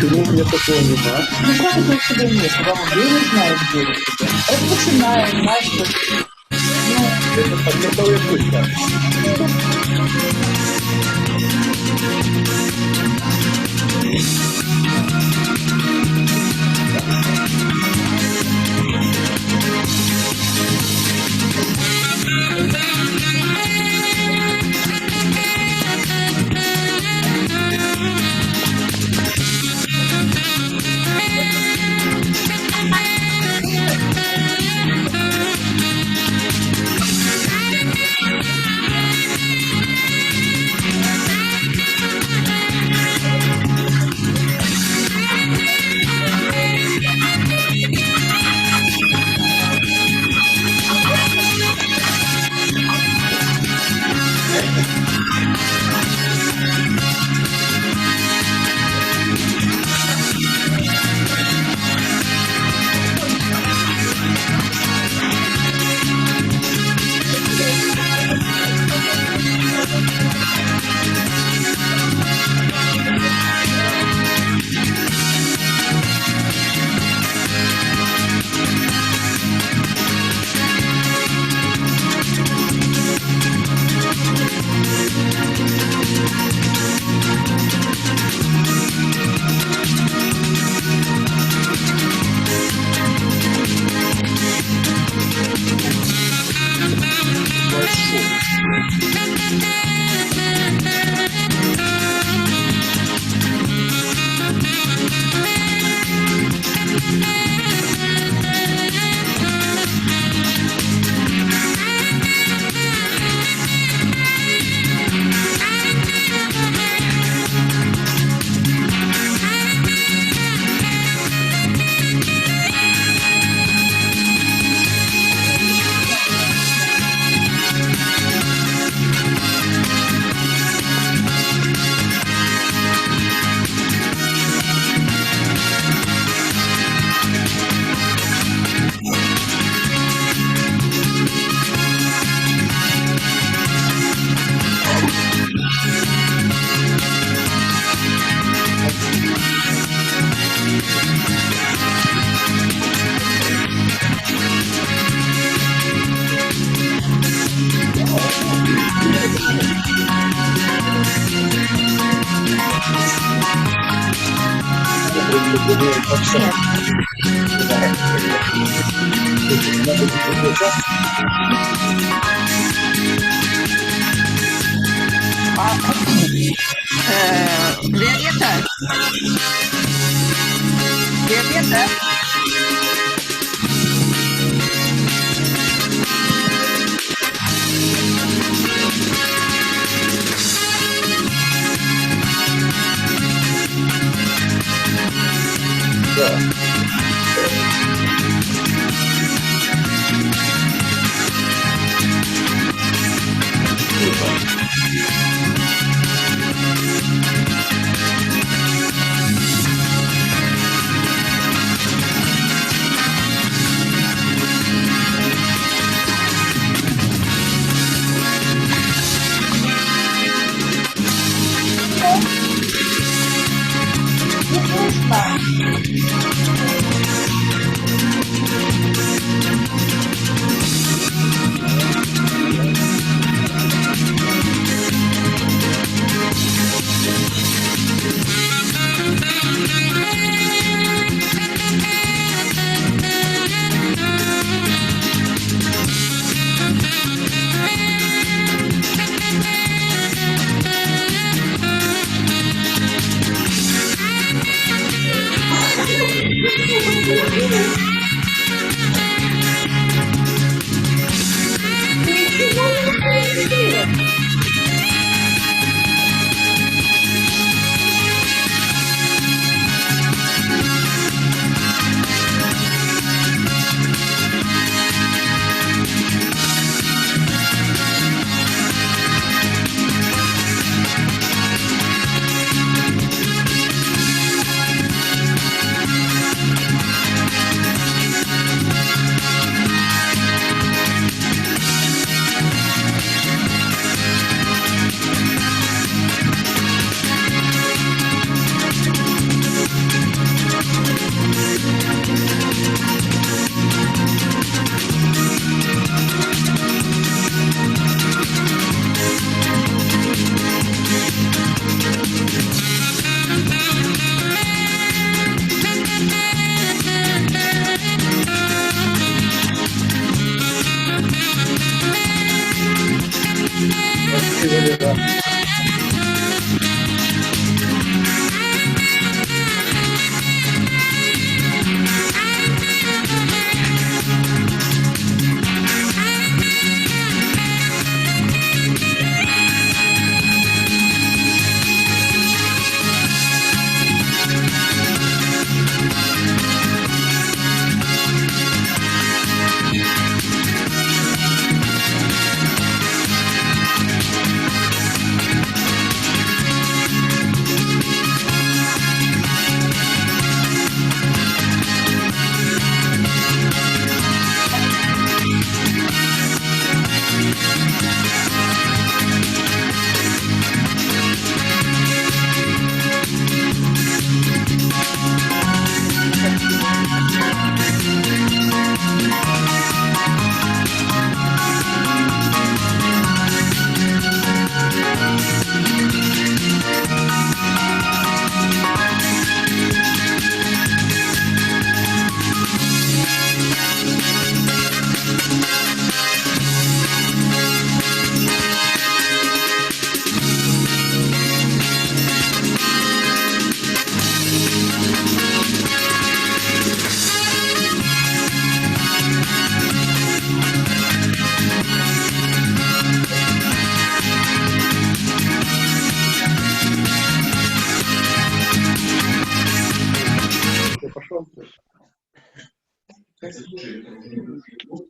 Почему у меня такого нема? Ну как это у тебя нет? Вам я не знаю, где у тебя. Распочинаем, знаешь, что... Ну, Это подготовлю точно. Виолетта? Виолетта? Да. пошел.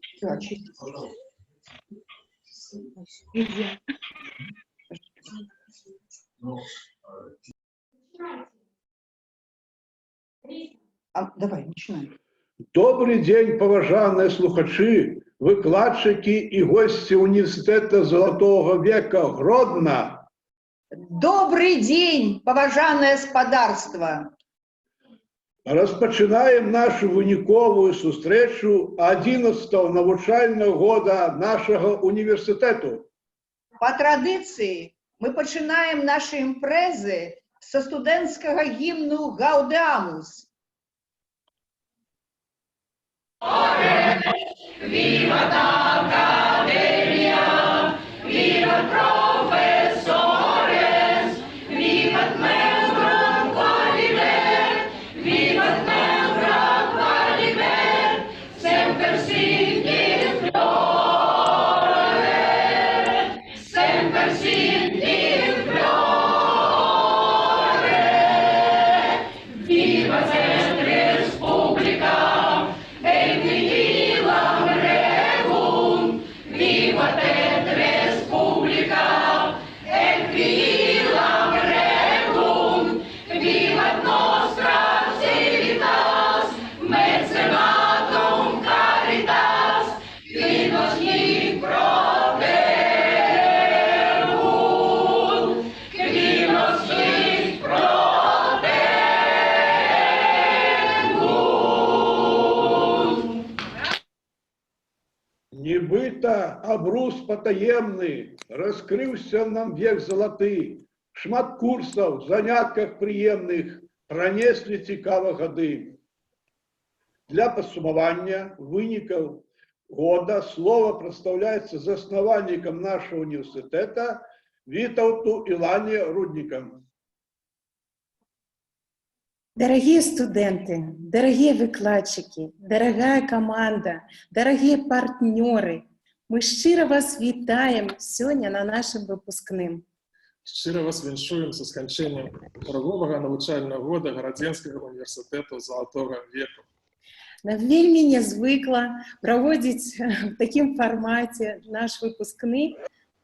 Все, очистить. Давай, начинаем. Добрый день, поважанные слухачи, выкладчики и гости университета Золотого века Гродно. Добрый день, поважанное спадарство. Розпочинаємо нашу винікову зустрічу 11-го навчального года нашого університету. По традиции мы починаем наши импрезы со студентского гимну «Гаудеамус». Нібито абрус потаємний, розкрився нам век золотий, шмат курсів, занятках приємних пронесли цікаві годи. Для підсумування виників года слово представляється засновальником нашого університету Вітовту Ілані Рудником. Дорогие студенты, дорогие выкладчики, дорогая команда, дорогие партнеры, мы щиро вас вітаем сёння на нашым выпускным. Щиро вас віншуємо з скончанням торгового навчального года Городенського університету Золотого веку. Нам вельмі нязвыкла праводзіць в такім фармаце наш выпускны,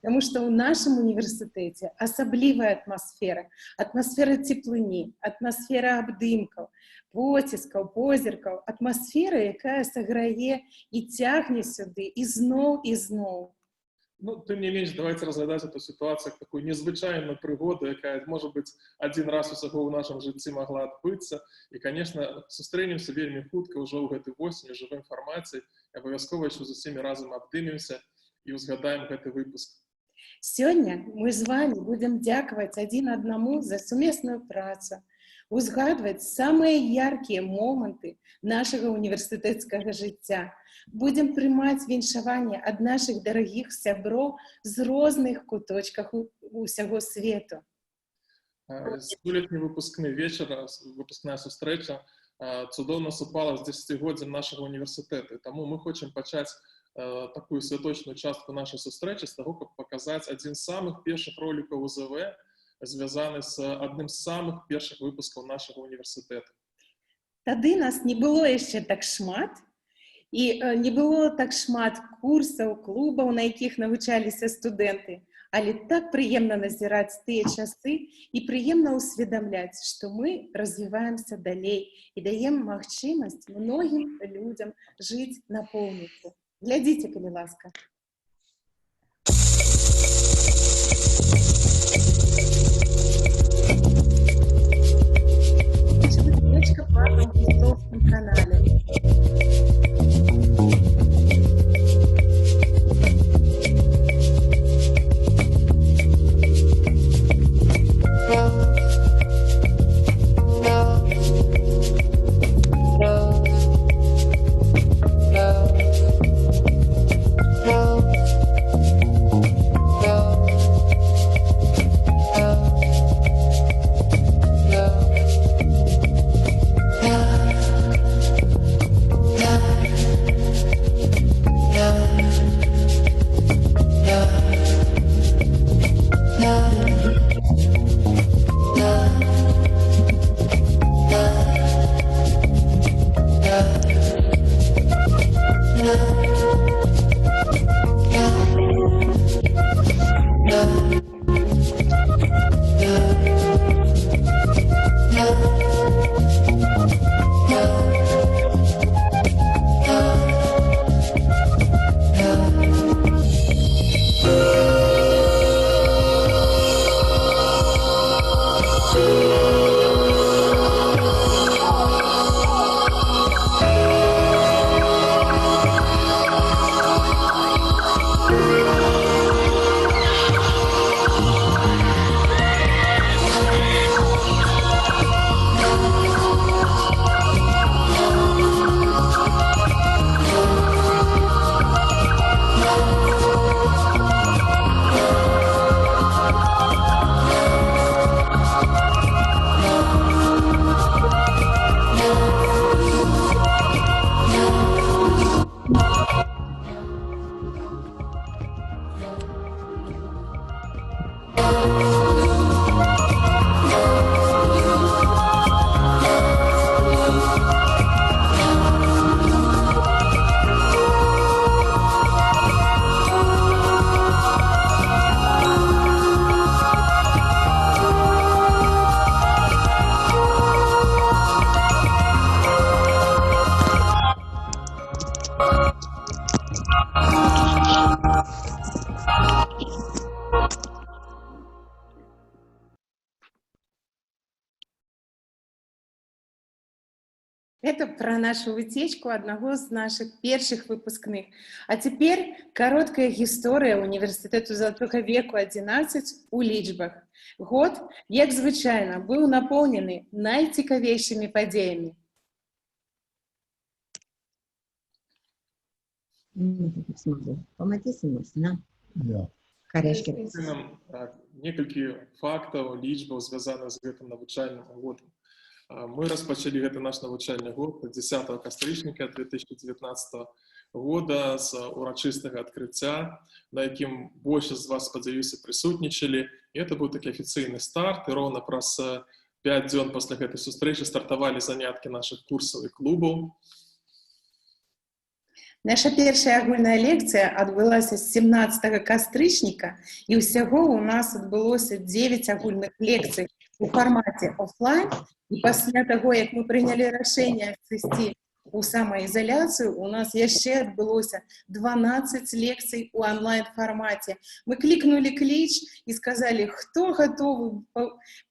потому что в нашем университете особливая атмосфера теплыни, атмосфера абдымкаў, поціскаў, позіркаў, атмосфера, якая саграе і цягне сюды і зноў і зноў. Ну, тем не менш, давайте разглядаць эту ситуацию как такую незвычайную прыгоду, якая, может быть, один раз усяго ў нашым жыцці могла адбыцца. І, конечно, сустрэнемся вельмі хутка ўжо ў гэтай восені ў жывым фармаце і абавязкова яшчэ з усімі разам абдымемся і узгадаем гэты выпуск. Сёння мы з вами будем дзякаваць адзін аднаму за сумесную працу, узгадваць самыя яркія моманты нашага універсітэцкага жыцця. Будем прымаць віншаванне ад нашых дарагіх сяброў з розных куточках усяго свету. Сёлетні выпускны вечар, выпускная сустрэча цудоўна супала з 10-годдзям нашага універсітэта. Таму мы хочам пачаць такую святочную частку нашей сустрэчы з таго, каб паказаць адзін з самых першых ролікаў УЗВ, звязаны з адным з самых першых выпускаў нашага універсітэта. Тады нас не было яшчэ так шмат, і не было так шмат курсаў, клубаў, на якіх навучаліся студэнты, але так прыемна назіраць тыя часы і прыемна ўсведамляць, што мы развіваемся далей і даем магчымасць многім людзям жыць напоўніцу. Глядзіце, калі ласка. Свечка по Антистовском канале. Oh Это про нашу утечку одного з наших першых выпускных. А теперь короткая гісторыя універсітэту Залатога веку 11 у лічбах. Год, як звычайна, быў напоўнены найцікавейшымі падзеямі. Смогу. Помоги, сына. Да. Корешки. Нам некалькі фактаў, лічбаў, звязаных з гэтым навучальным годам. Мы распачалі гэты наш навучальны год 10 кастрычніка 2019 года з урачыстага адкрыцця, на якім большасць з вас, спадзяюся, прысутнічалі. І это быў такі афіцыйны старт, і роўна праз 5 дзён пасля гэтай сустрэчы стартавалі заняткі нашых курсаў і клубаў. Наша першая агульная лекцыя адбылася з 17 кастрычніка, і ўсяго у нас адбылося 9 агульных лекцый у фармаце офлайн. І пасля таго, як мы прынялі рашэнне сысці у самаізаляцыю, у нас яшчэ адбылося 12 лекцый у онлайн-фармаце. Мы клікнулі кліч і сказалі, хто гатовы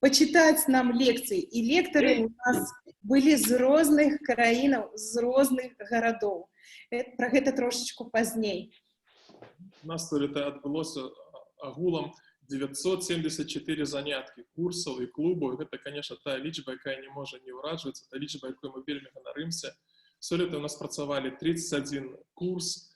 пачытаць нам лекцыі. І лектары у нас былі з розных краінаў, з розных гарадоў. Пра гэта трошечку пазней. У нас адбылося агулам 974 заняткі курсаў і клубаў. Гэта, конечно, тая лічба, якая не можа не ўраджваць, тая лічба, якой мы вельмі ганарымся. Сёлета у нас працавалі 31 курс,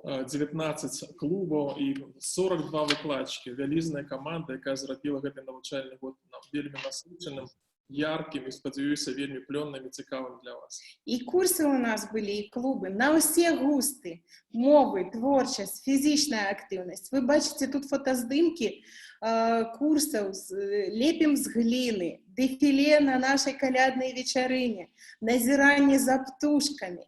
19 клубаў і 42 выкладчыкі. Вялізная каманда, якая зрабіла гэты навучальны год вельмі насычаным, яркім і, спадзяюся, вельмі плённым і цікавым для вас. І курсы у нас былі, і клубы на ўсе густы, мовы, творчасць, фізічная актыўнасць. Вы бачыце тут фотаздымкі курсаў «Лепім з гліны», дэфіле на нашай каляднай вечарыне, назіранне за птушкамі.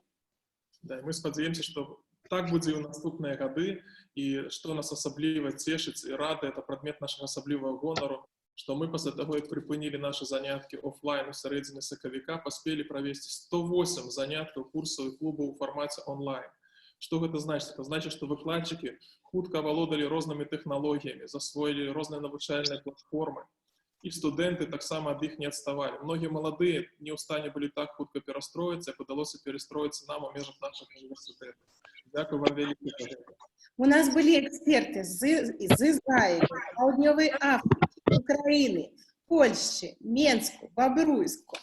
Да, мы спадзяемся, што так будзе і ў наступныя гады, і што нас асабліва цешыць і рада, это прадмет нашага асаблівага гонару, што мы пасля таго, як прыпынілі нашы заняткі офлайн у сярэдзіне сакавіка, паспелі правесці 108 заняткаў курсаў і клубаў у фармаце онлайн. Што гэта значыць? Это значыць, што выкладчыкі хутка авалодалі рознымі тэхналогіямі, засвоілі розныя навучальныя платформы, і студэнты таксама ад іх не адставалі. Многія маладыя не ў стане былі так хутка перастроіцца, як удалося перастроіцца нам у межах нашых універсітэтаў. Дзякуй вам вялікі за гэта. У нас былі эксперты з Ізраілю, Паўднёвай Афрыкі, Украіны, Польшчы, Менску, Бабруйску.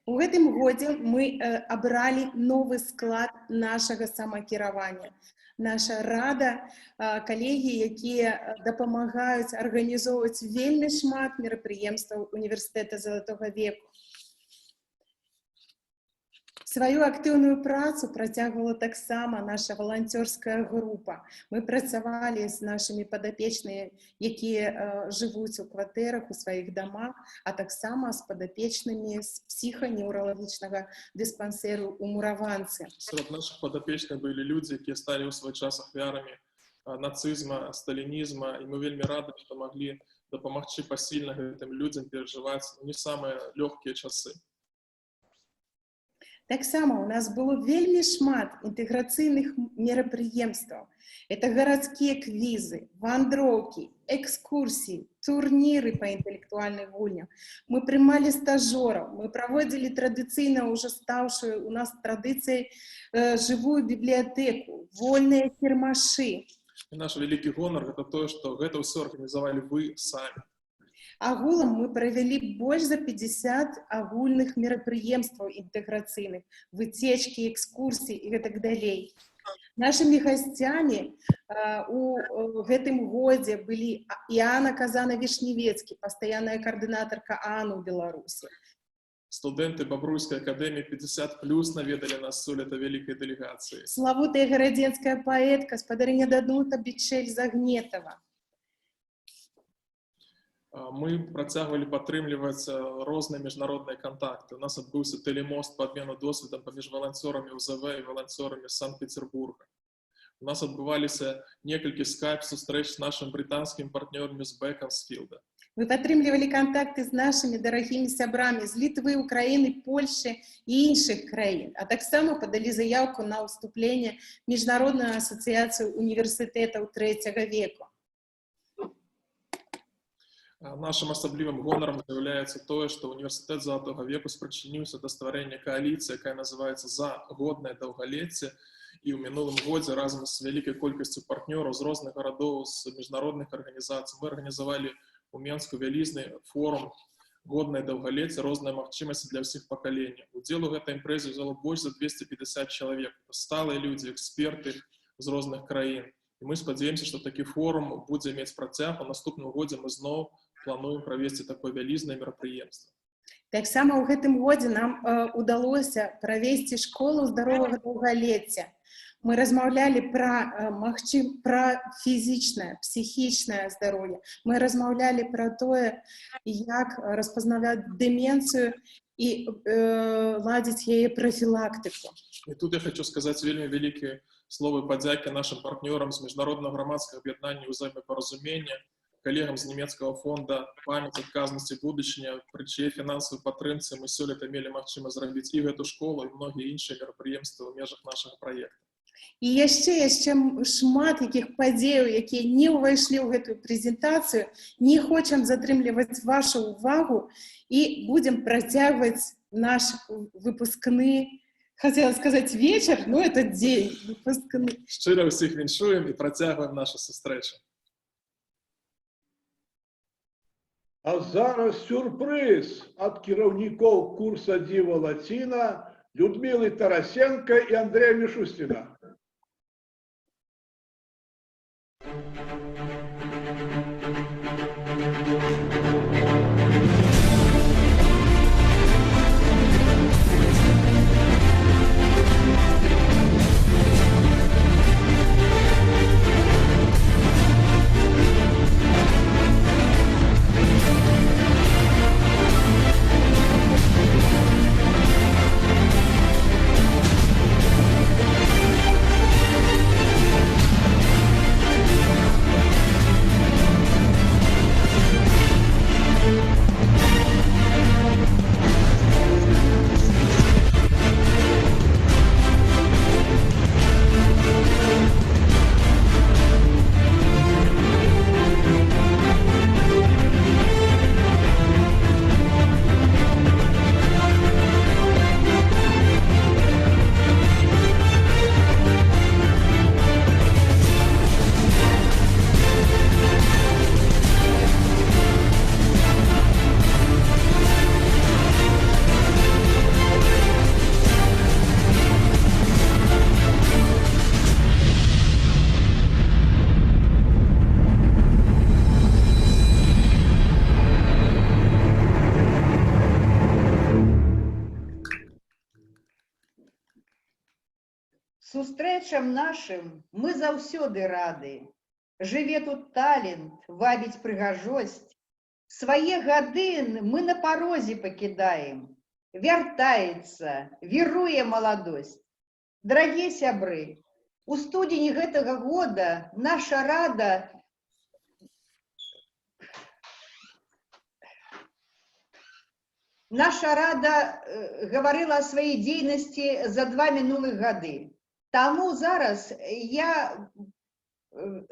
У гэтым годзе мы абралі новы склад нашага самакіравання. Наша рада, калегі, якія дапамагаюць арганізоўваць вельмі шмат мерапрыемстваў універсітэта Залатога веку. Сваю актыўную працу працягвала таксама наша валанцёрская група. Мы працавалі з нашымі падапечнымі, якія жывуць у кватэрах, у сваіх дамах, а таксама з падапечнымі з псіханеўралагічнага дыспансеру ў Мураванцы. Сярод нашых падапечных былі людзі, якія сталі ў свой час ахвярамі нацызма, сталінізма, і мы вельмі рады, што маглі дапамагчы пасільна гэтым людзям перажываць не самыя лёгкія часы. Таксама у нас было вельмі шмат інтэграцыйных мерапрыемстваў. Это гарадскія квізы, вандроўкі, экскурсіі, турніры па інтэлектуальных гульнях. Мы прымалі стажёраў, мы праводзілі традыцыйна ўжо стаўшую у нас традыцыяй жывую бібліятэку, вольныя кірмашы. І наш вялікі гонар гэта тое, што гэта ўсё арганізавалі вы самі. Агулам мы правялі больш за 50 агульных мерапрыемстваў інтэграцыйных, выцечкі, экскурсіі і гэтак далей. Нашымі гасцямі у гэтым годзе былі Іана Казана-Вішневецкі, пастаянная каардынатарка ААН у Беларусі. Студэнты Бабруйскай акадэміі 50+ наведалі нас сёлета вялікай дэлегацыі. Славутая гарадзенская паэтка, спадарыня Данута Бичель-Загнетава. Мы працягвалі падтрымліваць розныя міжнародныя кантакты. У нас адбыўся тэлемост па абмену досведам паміж валанцёрамі УЗВ і валанцёрамі з Санкт-Петербурга. У нас адбываліся некалькі скайп-сустрэч з нашым брытанскім партнёрамі з Бэкансфілда. Мы падтрымлівалі кантакты з нашымі дарагімі сябрамі з Літвы, Украіны, Польшы і іншых краін, а таксама падалі заяўку на ўступленне Міжнародную асацыяцыю універсітэтаў трэцяга веку. Нашим асаблівым гонарам з'яўляецца тое, што універсітэт залатога веку спрычыніўся да стварэння кааліцыі, якая называецца «За годнае даўгалецце», і ў мінулым годзе разам з вялікай колькасцю партнёраў з розных гарадоў, з міжнародных арганізацый мы арганізавалі ў Менску вялізны форум «Годнае даўгалецце. Розныя магчымасці для ўсіх пакаленняў». Удзел у гэтай імпрэзе ўзяло больш за 250 чалавек. Сталыя людзі, эксперты з розных краін. І мы спадзяёмся, што такі форум будзе мець працяг. У наступным годзе мы зноў плануем правесці такое вялізнае мерапрыемства. Таксама ў гэтым годзе нам удалося правесці школу здаровага даўгалецця. Мы размаўлялі пра фізічнае, псіхічнае здароўе. Мы размаўлялі пра тое, як распазнаваць дэмэнцыю і ладзіць яе прафілактыку. І тут я хочу сказаць вельмі вялікія словы падзякі нашым партнёрам з міжнароднага грамадскага аб'яднання ўзаемапаразумення, калегам з нямецкага фонда «Памяць, адказнасць і будучыня», пры чыяй фінансавай падтрымцы мы сёлета мелі магчымасць зрабіць і гэту школу, і многія іншыя мерапрыемствы ў межах нашага праекта. І яшчэ шмат якіх падзеяў, якія не ўвайшлі ў гэтую прэзентацыю. Не хочам затрымліваць вашу ўвагу і будзем працягваць наш выпускны, хотела сказаць вечар, но это дзень выпускны. Шчыра ўсіх віншуем і працягваем нашу сустрэчу. А зараз сюрпрыз ад кіраўнікоў курса «Дзіва лаціна» Людмілы Тарасенко і Андрэя Мішустіна. Сустрэчам нашым мы заўсёды рады. Жыве тут талент, вабіць прыгажосць. Свае гады мы на парозе пакідаем. Вяртаецца, віруе маладосць. Дарагія сябры, у студзені гэтага года наша рада гаварыла о сваёй дзейнасці за 2 мінулых гады. Таму зараз я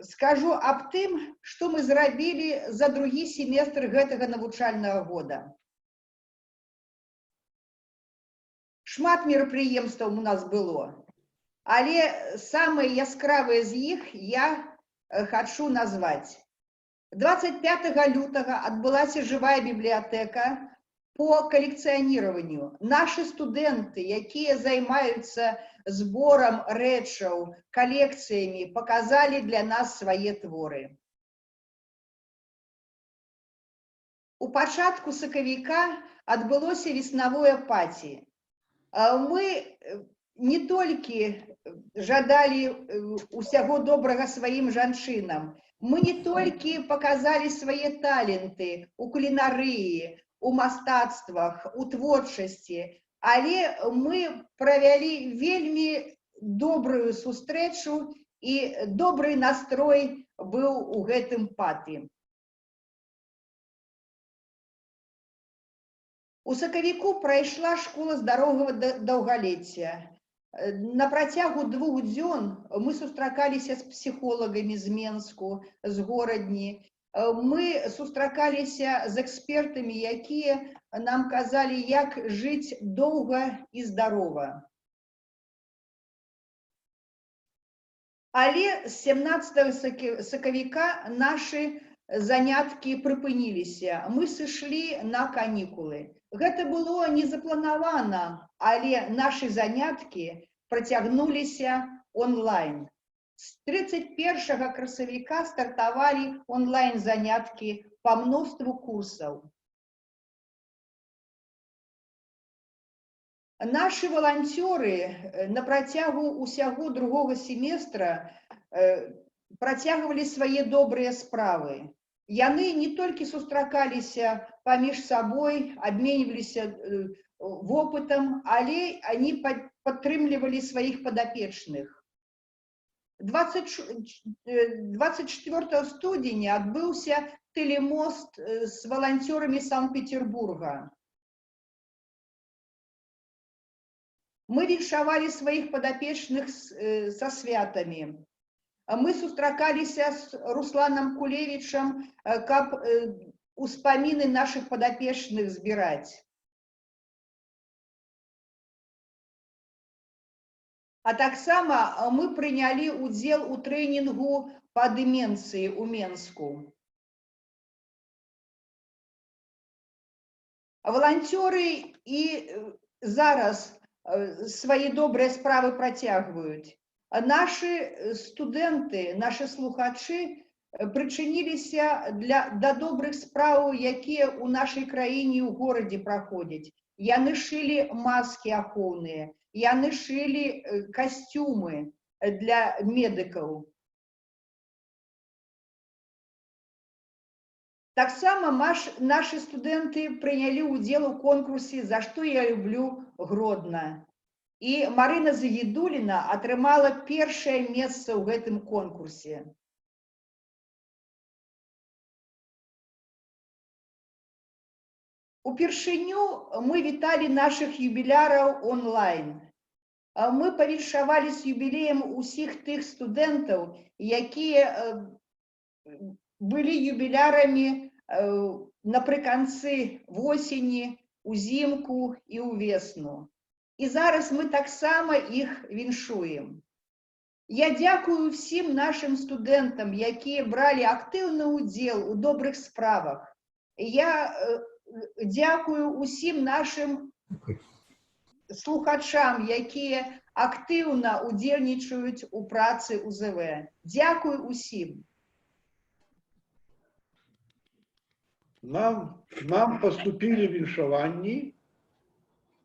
скажу аб тым, што мы зрабілі за другі семестр гэтага навучальнага года. Шмат мерапрыемстваў у нас было, але самыя яскравыя з іх я хачу назваць. 25 лютага адбылася жывая бібліятэка по калекцыяніраванню. Нашы студэнты, якія займаюцца зборам рэчаў, калекцыямі, паказалі для нас свае творы. У пачатку сакавіка адбылося веснавое паці. Мы не толькі жадалі усяго добрага сваім жанчынам, мы не толькі паказалі свае таленты у кулінарыі, у мастацтвах, у творчасці, але мы правялі вельмі добрую сустрэчу і добры настрой быў у гэтым паты. У сакавіку прайшла школа здаровага даўгалецця. На працягу 2 дзён мы сустракаліся з псіхолагамі з Менску, з горадні. мы сустракаліся з экспертамі, якія нам казалі, як жыць доўга і здарова. Але з 17 сакавіка нашы заняткі прыпыніліся. Мы сышлі на канікулы. Гэта было не запланавана, але нашы заняткі працягнуліся онлайн. З 31 красавіка стартавалі онлайн-заняткі па мноству курсаў. Нашы валанцёры на працягу ўсяго другога семестра працягвалі свае добрыя справы. Яны не толькі сустракаліся паміж сабой, абменьваліся вопытам, але они падтрымлівалі сваіх падапечных. 24 студзеня адбыўся тэлемост з валанцёрамі Санкт-Петербурга. Мы віншавалі сваіх падапечных са святамі. Мы сустракаліся з Русланом Кулевічам, каб успаміны нашых падапечных збіраць. А таксама мы прынялі ўдзел у трэнінгу па дэмэнцыі ў Менску. Валанцёры і зараз свае добрыя справы працягваюць. Нашы студэнты, нашы слухачы прычыніліся да добрых спраў, якія ў нашай краіне і ў горадзе праходзяць. Яны шылі маскі ахоўныя, яны шылі касцюмы для медыкаў. Таксама нашы студэнты прынялі ўдзел у конкурсе «За што я люблю Гродно». І Марына Загідуліна атрымала першае месца ў гэтым конкурсе. Упершыню мы віталі нашых юбіляраў онлайн. Мы павіншавалі з юбілеем усіх тых студэнтаў, якія былі юбілярамі напрыканцы восені, узімку і ўвесну. І зараз мы таксама іх віншуем. Я дзякую ўсім нашым студэнтам, якія бралі актыўны ўдзел у добрых справах. Я дзякую ўсім нашым слухачам, якія актыўна ўдзельнічаюць у працы УЗВ. Дзякую ўсім. Нам поступили віншаванні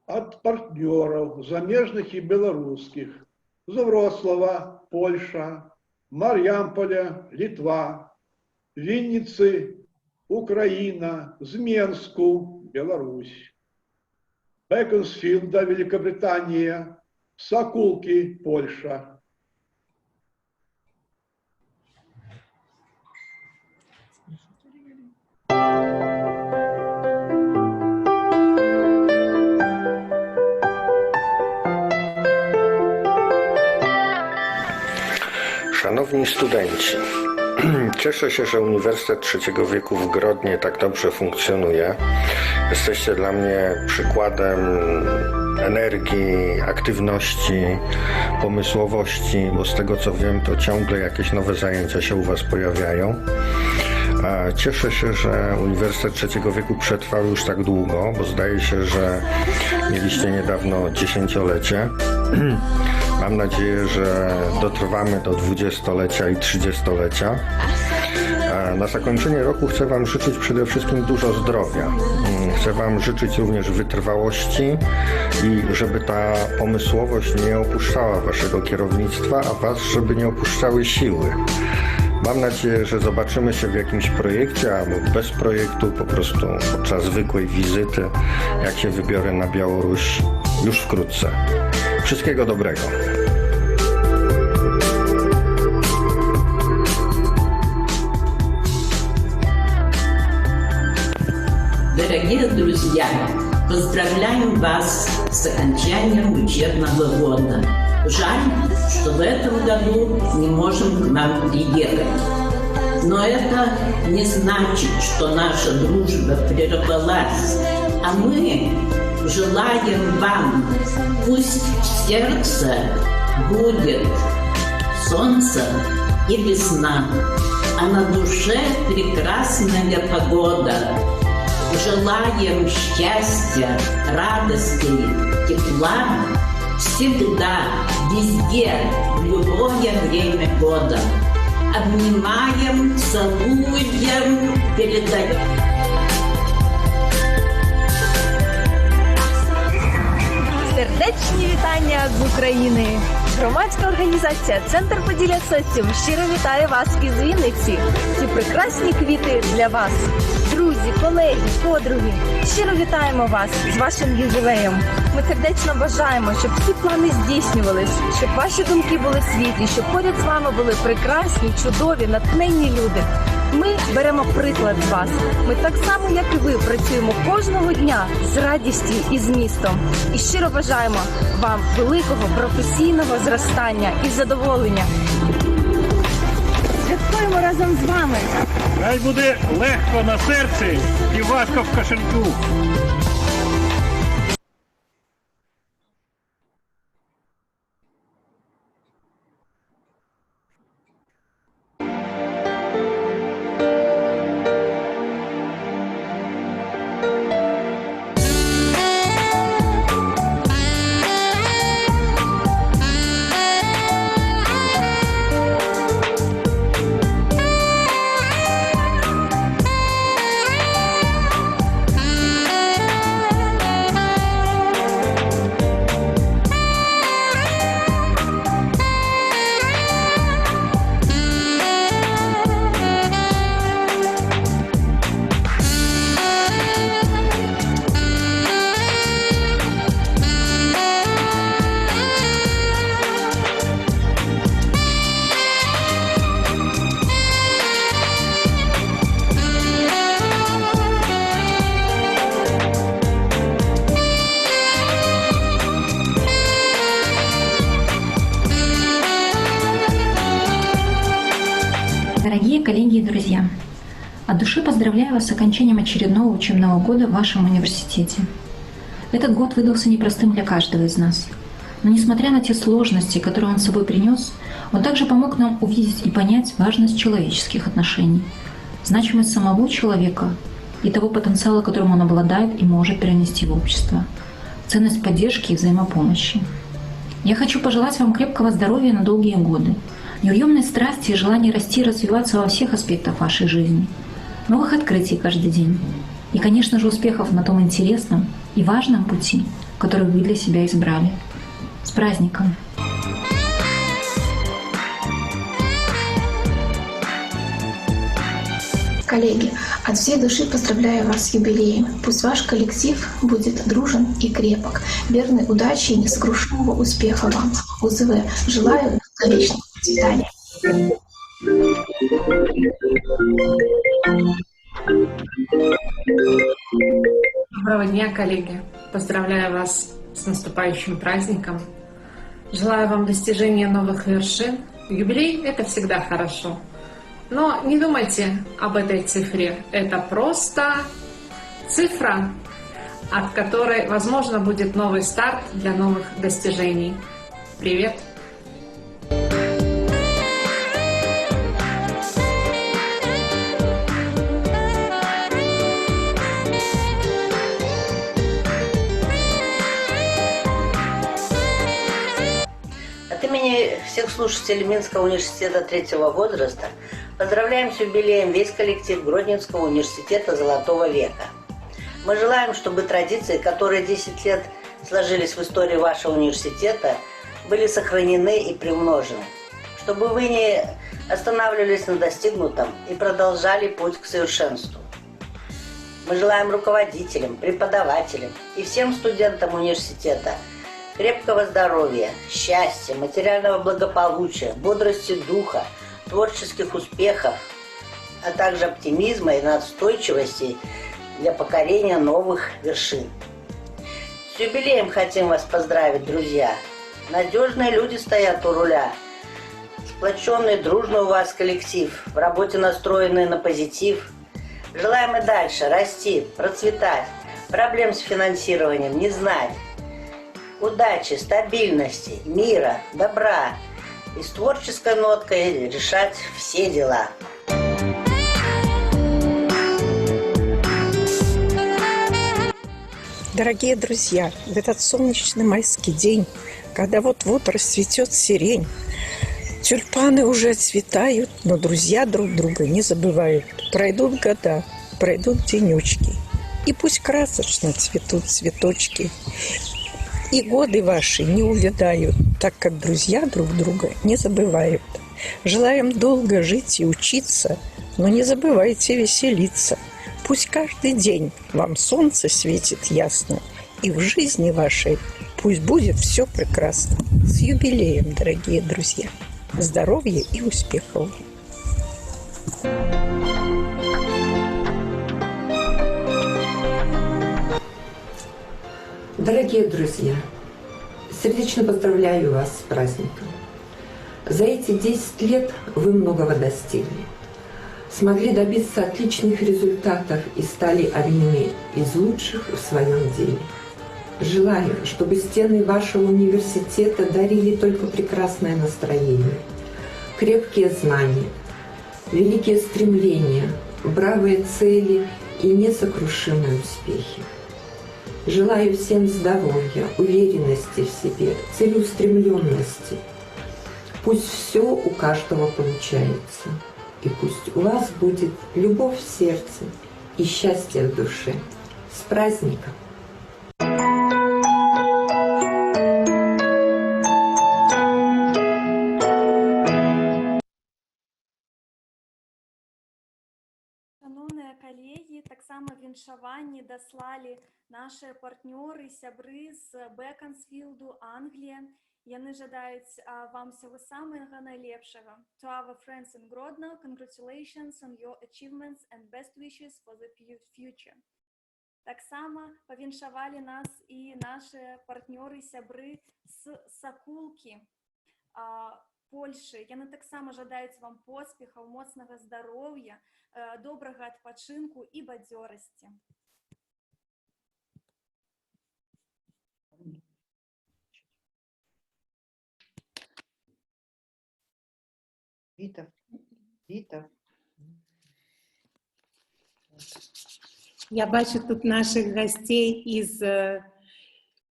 от партнеров замежных и белорусских. З Вроцлава, Польша, Мар'ямполя, Литва, Вінницы, Украина, з Менску, Беларусь, Беконсфилда, Великобритания, Сокулки, Польша. Szanowni studenci, cieszę się, że Uniwersytet Trzeciego Wieku w Grodnie tak dobrze funkcjonuje. Jesteście dla mnie przykładem energii, aktywności, pomysłowości, bo z tego co wiem, to ciągle jakieś nowe zajęcia się u Was pojawiają. Cieszę się, że Uniwersytet Trzeciego Wieku przetrwał już tak długo, bo zdaje się, że mieliście niedawno 10-lecie. Mam nadzieję, że dotrwamy do 20-lecia i 30-lecia. Na zakończenie roku chcę Wam życzyć przede wszystkim dużo zdrowia. Chcę Wam życzyć również wytrwałości i żeby ta pomysłowość nie opuszczała Waszego kierownictwa, a Was, żeby nie opuszczały siły. Mam nadzieję, że zobaczymy się w jakimś projekcie, albo bez projektu, po prostu podczas zwykłej wizyty, jak się wybiorę na Białoruś już wkrótce. Wszystkiego dobrego. Дорогие друзья, поздравляю вас с окончанием учебного года. Жаль, что в этом году не можем к нам приехать. Но это не значит, что наша дружба прервалась. А мы желаем вам, пусть в сердце будет солнце и весна, а на душе прекрасная погода. Желаем счастья, радости, тепла всегда, везде, в любое время года. Обнимаем, целуем, передаем. Сердечні вітання з України! Громадська організація «Центр Поділля Соціум» щиро вітає вас із Вінниці. Ці прекрасні квіти для вас. Друзі, колеги, подруги, щиро вітаємо вас з вашим ювілеєм. Ми сердечно бажаємо, щоб всі плани здійснювались, щоб ваші думки були світлі, щоб поряд з вами були прекрасні, чудові, натхненні люди. Ми беремо приклад з вас. Ми так само, як і ви, працюємо кожного дня з радістю і змістом. І щиро бажаємо вам великого професійного зростання і задоволення. Святкуємо разом з вами. Хай буде легко на серці і важко в кошельку. Дорогие коллеги и друзья, от души поздравляю вас с окончанием очередного учебного года в вашем университете. Этот год выдался непростым для каждого из нас. Но несмотря на те сложности, которые он с собой принес, он также помог нам увидеть и понять важность человеческих отношений, значимость самого человека и того потенциала, которым он обладает и может перенести в общество, ценность поддержки и взаимопомощи. Я хочу пожелать вам крепкого здоровья на долгие годы, неуемной страсти и желания расти и развиваться во всех аспектах вашей жизни, новых открытий каждый день и, конечно же, успехов на том интересном и важном пути, который вы для себя избрали. С праздником! Коллеги, от всей души поздравляю вас с юбилеем. Пусть ваш коллектив будет дружен и крепок. Верной удачи и несокрушимого успеха вам. УЗВ. Желаю долговечного процветания. Доброго дня, коллеги! Поздравляю вас с наступающим праздником. Желаю вам достижения новых вершин. Юбилей — это всегда хорошо. Но не думайте об этой цифре. Это просто цифра, от которой, возможно, будет новый старт для новых достижений. Привет! От имени всех слушателей Минского университета третьего возраста поздравляем с юбилеем весь коллектив Гродненского университета Золотого века. Мы желаем, чтобы традиции, которые 10 лет сложились в истории вашего университета, были сохранены и приумножены. Чтобы вы не останавливались на достигнутом и продолжали путь к совершенству. Мы желаем руководителям, преподавателям и всем студентам университета крепкого здоровья, счастья, материального благополучия, бодрости духа, творческих успехов, а также оптимизма и настойчивости для покорения новых вершин. С юбилеем хотим вас поздравить, друзья! Надежные люди стоят у руля. сплоченный, дружный у вас коллектив, в работе настроенный на позитив. Желаем и дальше расти, процветать, проблем с финансированием не знать. Удачи, стабильности, мира, добра и с творческой ноткой решать все дела. Дорогие друзья, в этот солнечный майский день, когда вот-вот расцветет сирень, тюльпаны уже отцветают, но друзья друг друга не забывают. Пройдут года, пройдут денечки, и пусть красочно цветут цветочки, и годы ваши не увядают, так как друзья друг друга не забывают. Желаем долго жить и учиться, но не забывайте веселиться. Пусть каждый день вам солнце светит ясно, и в жизни вашей пусть будет все прекрасно. С юбилеем, дорогие друзья! Здоровья и успехов! Дорогие друзья, сердечно поздравляю вас с праздником. За эти 10 лет вы многого достигли. Смогли добиться отличных результатов и стали одними из лучших в своем деле. Желаю, чтобы стены вашего университета дарили только прекрасное настроение, крепкие знания, великие стремления, бравые цели и несокрушимые успехи. Желаю всем здоровья, уверенности в себе, целеустремленности. Пусть все у каждого получается. И пусть у вас будет любовь в сердце и счастье в душе. С праздником! Шановні колеги, так само віншаванні дослали наші партнери, сябри з Беконсфілду, Англія. Яны жадаюць вам всего самого найлепшего. To our friends in Grodno, congratulations on your achievements and best wishes for the future. Так само павіншавалі нас і наші партнеры, сябры з Сакулкі, Польши. Яны таксама жадаюць вам поспехаў, моцнага здароўя, добрага адпачынку і бадзёрасці. Віта. Я бачу тут наших гостей из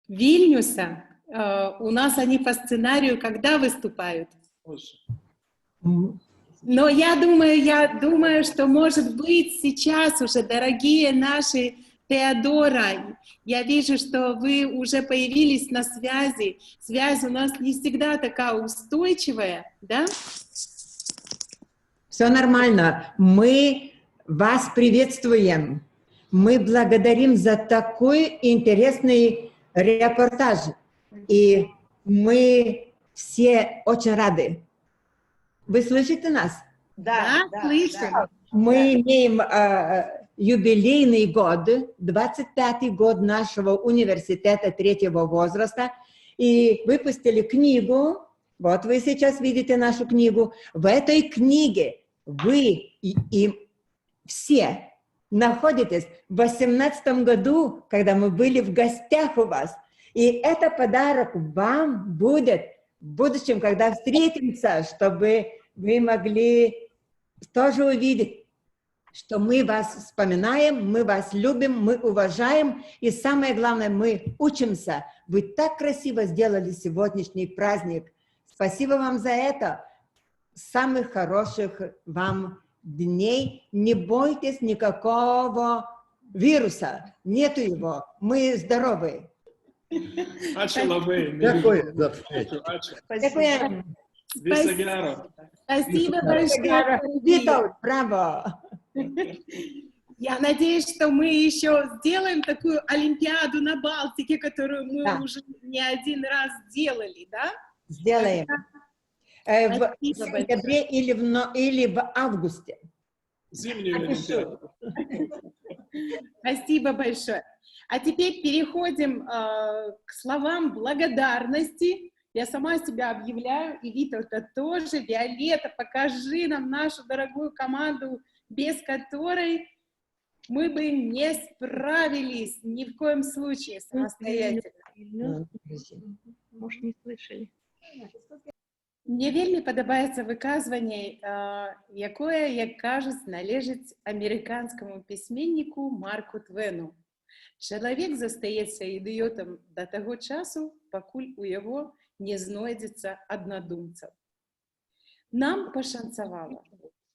Вильнюса. У нас они по сценарию когда выступают? Но я думаю, что, может быть, сейчас уже, дорогие наши Теодора, я вижу, что вы уже появились на связи. Связь у нас не всегда такая устойчивая, да? Все нормально. Мы вас приветствуем. Мы благодарим за такой интересный репортаж. И мы все очень рады. Вы слышите нас? Да, слышим. Да. Мы имеем юбилейный год, 25-й год нашего университета третьего возраста. И выпустили книгу. Вот вы сейчас видите нашу книгу. В этой книге вы и все находитесь в 2018 году, когда мы были в гостях у вас. И это подарок вам будет в будущем, когда встретимся, чтобы вы могли тоже увидеть, что мы вас вспоминаем, мы вас любим, мы уважаем, и самое главное, мы учимся. Вы так красиво сделали сегодняшний праздник. Спасибо вам за это. Самых хороших вам дней. Не бойтесь никакого вируса. Нету его. Мы здоровы. Спасибо большое. Витал, браво. Я надеюсь, что мы еще сделаем такую Олимпиаду на Балтике, которую мы уже не один раз делали, да? Сделаем. В сентябре или в августе. Зимнюю Олимпиаду. Спасибо большое. А теперь переходим к словам благодарности Я сама себя объявляю, и Виталта тоже. Виолетта, покажи нам нашу дорогую команду, без которой мы бы не справились ни в коем случае самостоятельно. Может, не слышали. Мне вельмі падабаецца выказванне, якое, як кажуць, належыць амерыканскаму пісьменніку Марку Твену. Чалавек застаецца ідыётам да таго часу, пакуль у яго не знойдзецца аднадумцаў. Нам пашанцавала.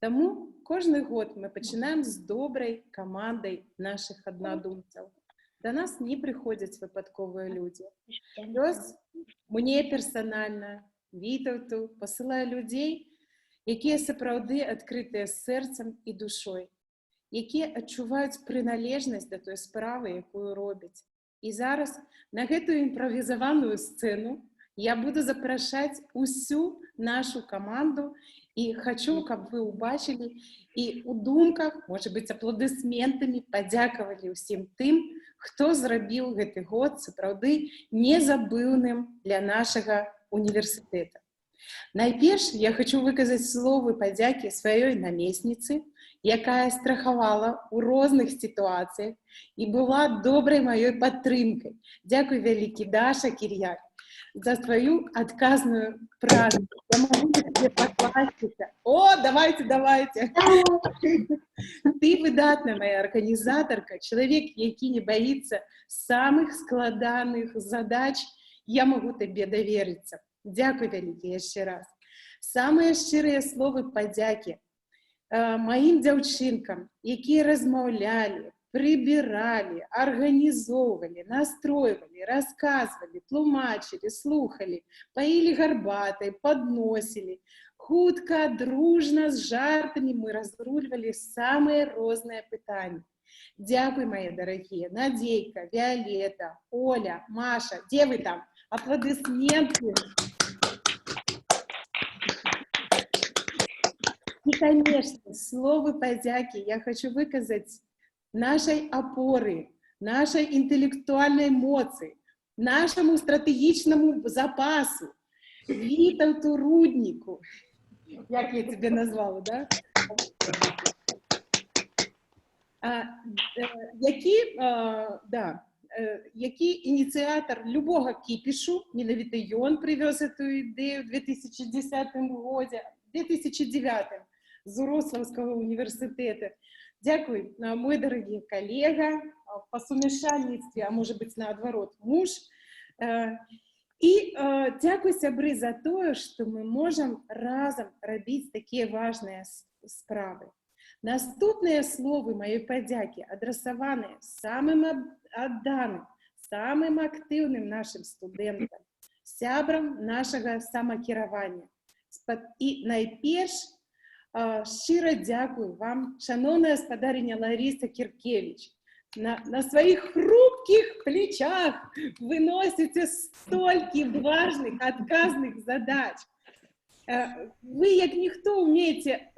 Таму кожны год мы пачынаем з добрай камандай нашых аднадумцаў. Да нас не прыходзяць выпадковыя людзі. Лёс мне персанальна, Вітаўту, пасылае людзей, якія сапраўды адкрытыя сэрцам і душой, якія адчуваюць прыналежнасць да той справы, якую робяць. І зараз на гэтую імправізаваную сцэну я буду запрашаць усю нашу каманду і хачу, каб вы ўбачылі і ў думках, можа быць, апладысментамі падзякавалі ўсім тым, хто зрабіў гэты год сапраўды незабыўным для нашага універсітэта. Найперш я хочу выказаць словы падзякі сваёй намесніцы, якая страхавала ў розных сітуацыях і была добрай маёй падтрымкай. Дзякуй вялікі, Даша Кір'як, за твою адказную працу. Я могу тебе покласціся. О, давайте. Ты выдатная моя арганізатарка, чалавек, які не баіцца самых складаных задач. Я могу табе даверыцца. Дзякуй вялікі яшчэ раз. Самыя шчырыя словы падзякі маім дзяўчынкам, якія размаўлялі, прыбіралі, арганізоўвалі, настройвалі, расказвалі, тлумачылі, слухалі, паілі гарбатай, падносілі. Хутка, дружна, з жартамі мы разрульвалі самыя розныя пытанні. Дзякуй, мои дорогие, Надейка, Виолетта, Оля, Маша. Где вы там? Аплодисменты. И, конечно, слово подяки я хочу выказать нашей опоры, нашей интеллектуальной моцы, нашему стратегичному запасу, Виталту Руднику. Як я тебе назвала, да? Які ініцыятар любога кіпішу, менавіта ён прывёз эту ідэю ў 2010 годзе, 2009 з Урослаўскага універсітэта. Дзякуй, мой дарагі калега, па сумяшальніцтве, а можа быць наадварот, муж. І дзякуй, сябры, за тое, што мы можам разам рабіць такія важныя справы. Наступныя словы маёй падзякі адрасаваныя самым адданым, самым актыўным нашым студэнтам, сябрам нашага самакіравання. І найперш шчыра дзякую вам, шаноўная спадарыня Лариса Кіркевіч. На своих хрупких плечах вы носите столькі важных, адказных задач. Вы, як ніхто, умеете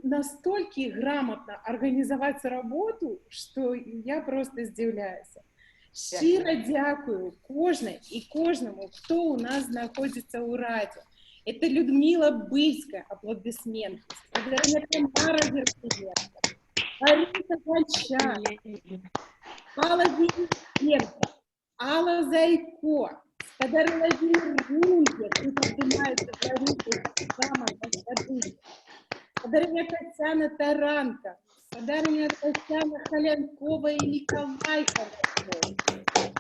настолько грамотно организовать работу, что я просто здзіўляюсь. Шчыра дзякую кожнай і кожнаму, хто у нас знаходзіцца ў радзе. Это Людмила Быльская, аплодисменты. Тамара Герценко, Лариса Гончар, Алла Зинченко, Алла Зайко, Спадар Владимир Рункер, и поднимается за руку дама господыня. Спадарня Татьяна Таранка, спадарня Татьяна Халянкова и Николай Халянков,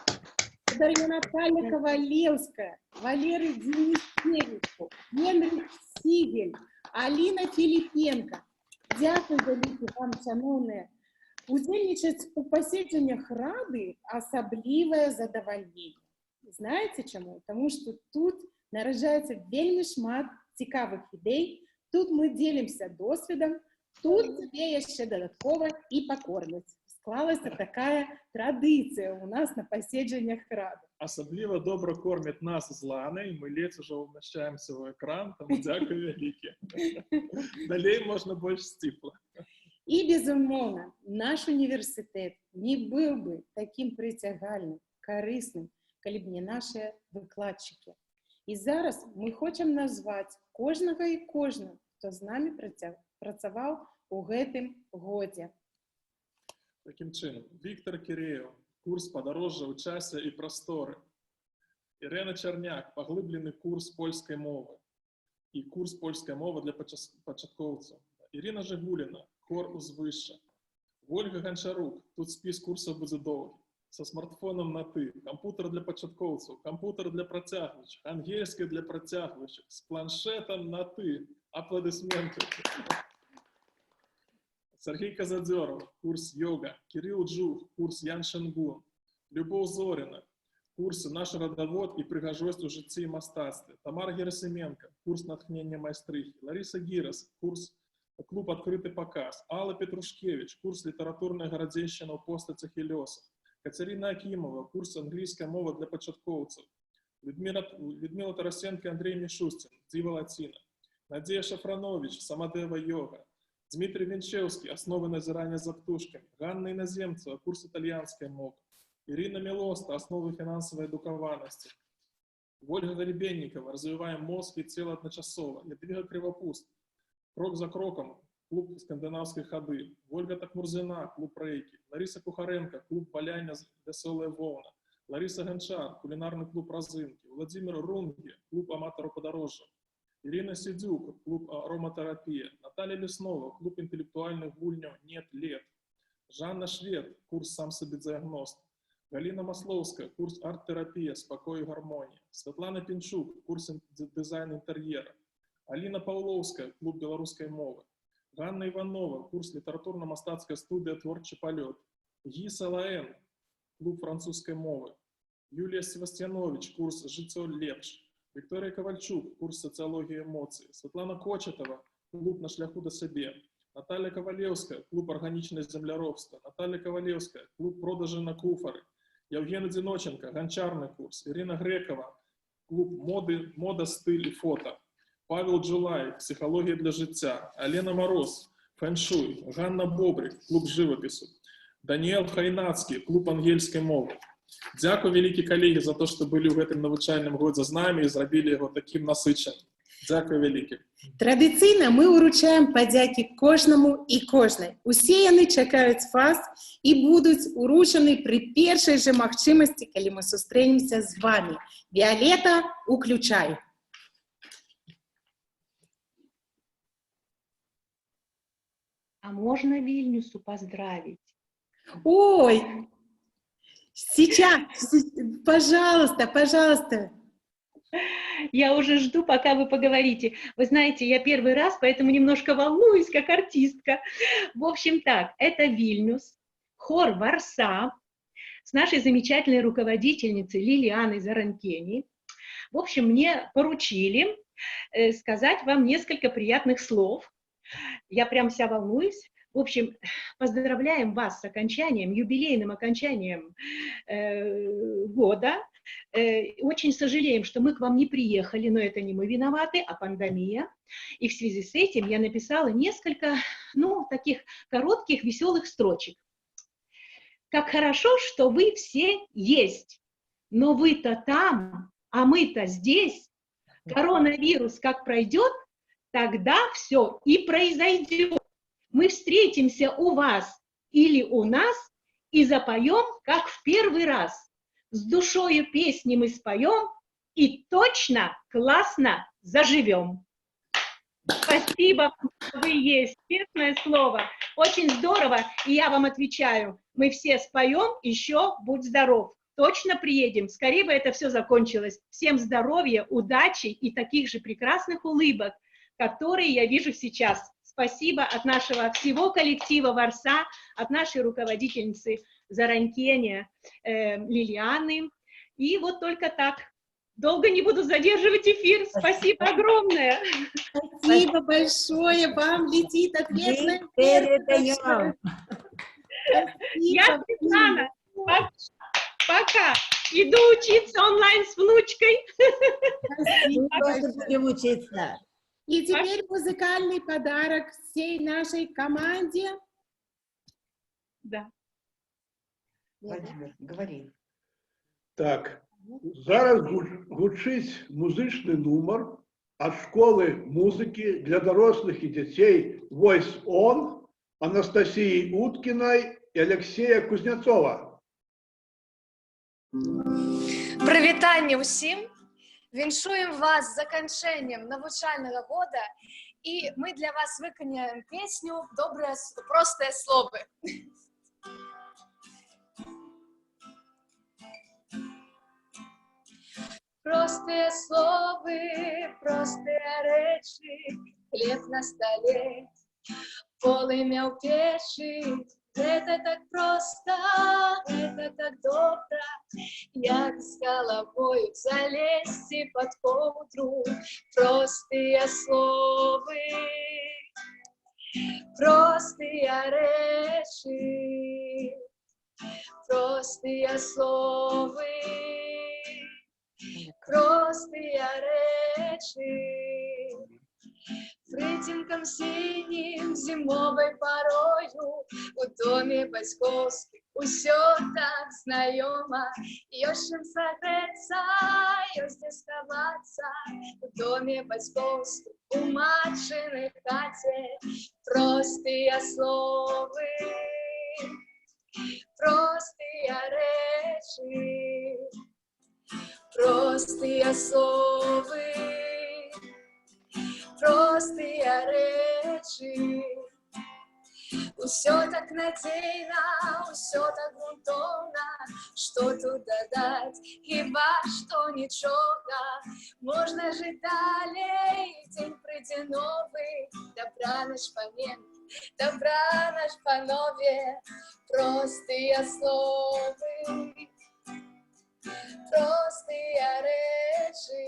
спадарня Наталья Ковалевская, Валерий Денисевич, Генрих Сигель, Алина Филипенко. Дзякуй вялікі вам, шаноўныя. Удзельнічаць у паседжаннях рады асаблівае задавальненне. Знаете чаму? Таму што тут нараджаецца вельмі шмат цікавых ідэй, тут мы дзелімся досведам, тут тебе яшчэ дадаткова і пакормяць. Склалася такая традыцыя у нас на паседжаннях рады. Асабліва добра кормяць нас з Ланай, мы ледзь ужо ўмяшчаемся ў экран, таму дзякуй вялікі. Далей можна больш сціпла. І, безумоўна, наш універсітэт не быў бы такім прыцягальным, карысным, калі б не нашыя выкладчыкі. І зараз ми хочемо назвати кожного і кожну, хто з нами працював у гэтым годзе. Таким чином, Віктор Киреєв, курс «Подорожжя у часі і простори». Ірина Черняк, поглиблений курс польської мови. І курс польської мови для початковців. Ірина Жигуліна, хор узвища. Ольга Гончарук, тут спис курсів буде довгий. Со смартфоном на «ти», комп'ютер для початковців, комп'ютер для протягуючих, ангельський для протягуючих, з планшетом на «ти». Аплодисменти. Сергій Казадзьоров, курс йога. Кирил Джух, курс Ян Шенгун. Любов Зоріна, курс «Наш родовод і пригожость у житті і мистецтві». Тамара Герасименко, курс «Натхнення майстрихи». Лариса Гірас, курс «Клуб «Откритий показ». Алла Петрушкевич, курс «Літературна городищина у постатях і льосах». Катерина Акимова, курс «Англійська мова для початковців». Людмила Тарасенко, Андрій Мішустін, «Дива Латина». Надія Шафранович, «Самадева йога». Дмитрий Винчевский, «Основы назирания за птушками». Ганна Иноземцева, курс «Итальянская мова». Ирина Милоста, «Основы финансовой эдукованности». Ольга Гребенникова, «Развиваем мозг и тело одночасово». Ядвига Кривопуст, «Крок за кроком», клуб «Скандинавской ходы». Ольга Такмурзина, клуб «Рейки». Лариса Кухаренко, клуб «Валяня веселая волна». Лариса Гончар, кулинарный клуб «Розынки». Владимир Рунге, клуб «Аматору подорожжя». Ирина Сидюк, клуб «Ароматерапия». Наталья Леснова, клуб «Интеллектуальных гульнев нет лет». Жанна Швед, курс «Сам себе диагност». Галина Масловская, курс «Арт-терапия. Спокой и гармония». Светлана Пинчук, курс «Дизайн интерьера». Алина Павловская, клуб «Белорусской мовы». Ганна Иванова, курс «Литературно-мастацкая студия «Творчий полет». Гиса Лаэн, клуб французской мовы. Юлия Севастьянович, курс «Житё лепш». Виктория Ковальчук, курс «Социология эмоций». Светлана Кочетова, клуб «На шляху до себе». Наталья Ковалевская, клуб «Органичное земляробство». Наталья Ковалевская, клуб «Продажи на куфоры». Евген Одиноченко, гончарный курс. Ирина Грекова, клуб «Мода, стиль и фото». Павел Джулай, «Психология для життя». Алена Мороз, «Фэншуй». Ганна Бобрик, клуб живопису. Даниэл Хайнацкий, клуб ангельской мовы. Дякую, великі колеги, за те, що були в гэтым навчальным годзе з намі і зрабілі його таким насиченим. Дякую, великі. Традыцыйна мы ўручаем падзякі кожнаму і кожнай. Усе яны чакаюць вас і будуць уручаны пры першай жа магчымасці, калі мы сустрэнемся з вами. Віолета, уключай. А можно Вильнюсу поздравить? Ой, сейчас, пожалуйста, пожалуйста. Я уже жду, пока вы поговорите. Вы знаете, я первый раз, поэтому немножко волнуюсь, как артистка. В общем так, это Вильнюс, хор Варса с нашей замечательной руководительницей Лилианой Заранкени. В общем, мне поручили сказать вам несколько приятных слов. Я прям вся волнуюсь. В общем, поздравляем вас с окончанием, юбилейным окончанием года. Очень сожалеем, что мы к вам не приехали, но это не мы виноваты, а пандемия. И в связи с этим я написала несколько, таких коротких, веселых строчек. Как хорошо, что вы все есть, но вы-то там, а мы-то здесь. Коронавирус как пройдет, тогда все и произойдет. Мы встретимся у вас или у нас и запоем, как в первый раз. С душою песни мы споем и точно классно заживем. Спасибо, что вы есть, честное слово. Очень здорово, и я вам отвечаю, мы все споем, еще будь здоров. Точно приедем, скорее бы это все закончилось. Всем здоровья, удачи и таких же прекрасных улыбок, которые я вижу сейчас. Спасибо от нашего всего коллектива Варса, от нашей руководительницы Заранкени Лилианы. И вот только так. Долго не буду задерживать эфир. Спасибо огромное. Спасибо большое. Вам летит ответная передача. Я, Светлана, пока. Иду учиться онлайн с внучкой. Будем учиться. И теперь музыкальный подарок всей нашей команде. Да. Владимир, говори. Так, Зараз гучыць музычны нумар ад школы музыкі для дарослых і дзяцей Voice On Анастасіі Уткінай і Алексея Кузнецова. Прывітанне ўсім! Віншуем вас з заканчэннем навучальнага года, і мы для вас выканаем песню «Добрыя простыя словы». Простые словы, простые речи, хлеб на столе, полымя ў печи. Это так просто, это так добра, як с головой залезть под ковдру. Простые словы, простые речи, простые словы. Простые речи, прытінкам сінім зімовай парою у доме бацькоўскім усё так знаёма. Ёсць чым сагрэцца, ёсць дзе схавацца у доме бацькоўскім у матчынай хаце. Простыя словы, простыя рэчы, простые словы, простые речи. Усё так надзейна, усё так грунтоўна, што тут дадаць, хіба што нічога. Можна жыць далей, дзень прыйдзе новы. Добра наш паненкі, добра наш панове. Простыя словы, простые речи,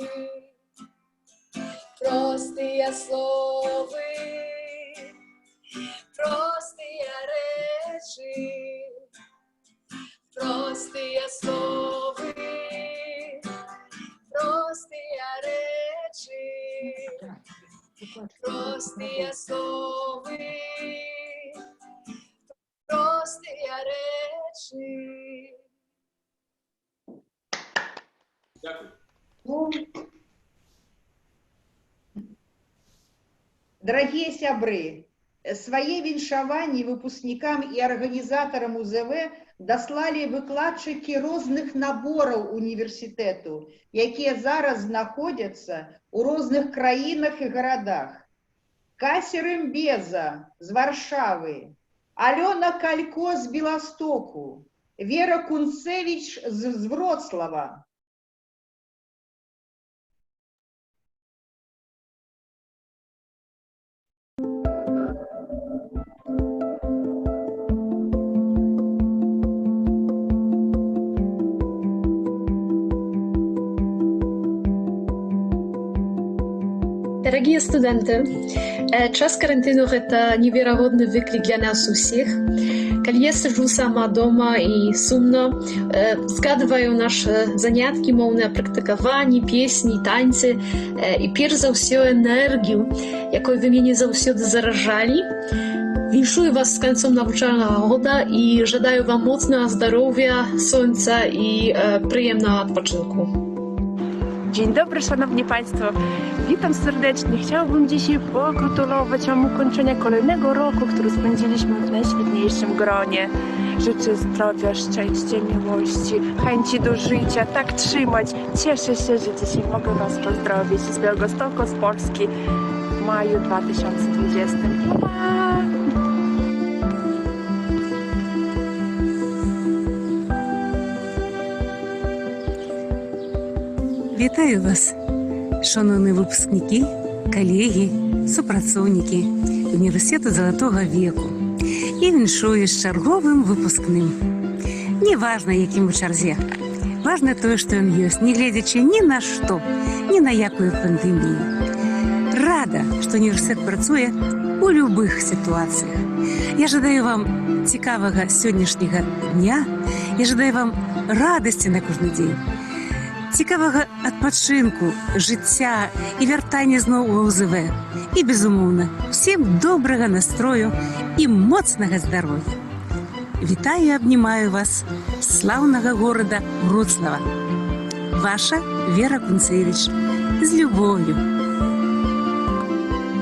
простые словы, простые речи, простые словы, простые речи, простые словы, простые речи. Дорогие сябры, свае віншаванні выпускнікам і арганізатарам УЗВ даслалі выкладчыкі розных набораў універсітэту, якія зараз знаходзяцца ў розных краінах і гарадах. Кася Рымбеза з Варшавы, Алёна Калько з Беластоку, Вера Кунцевич з Вроцлава. Дорогие студенты, час карантину – это невероятный выклик для нас у всех. Когда я сижу сама дома и сумно, згадываю наши занятки, мовне практикування, пісні, танці і перш за все енергію, якою ви мені завсюди заражали. Віншую вас з кінцем навчального года і żadаю вам міцного здоров'я, сонця і приємного відпочинку. Dzień dobry, szanowni państwo. Witam serdecznie. Chciałabym dzisiaj pogratulować wam ukończenia kolejnego roku, który spędziliśmy w najświetniejszym gronie. Życzę zdrowia, szczęścia, miłości, chęci do życia. Tak trzymać. Cieszę się, że dzisiaj mogę was pozdrowić z Białegostoku, z Polski w maju 2020. Вітаю вас, шановні випускники, колеги, супрацовники Університету Золотого веку. І віншую з черговим випускним. Не важно, яким у черзі. Важно те, що він є, не глядячи ні на що, ні на яку пандемію. Рада, що університет працює у будь-яких ситуаціях. Я жадаю вам цікавого сьогоднішнього дня. Я жадаю вам радості на кожен день. Цікавого адпачынку, жыцця і вяртання зноў у УЗВ. І, безумоўна, всім добрага настрою і моцнага здароўя. Вітаю і абнімаю вас з слаўнага горада Вроцлава. Ваша Вера Кунцевич. З любов'ю.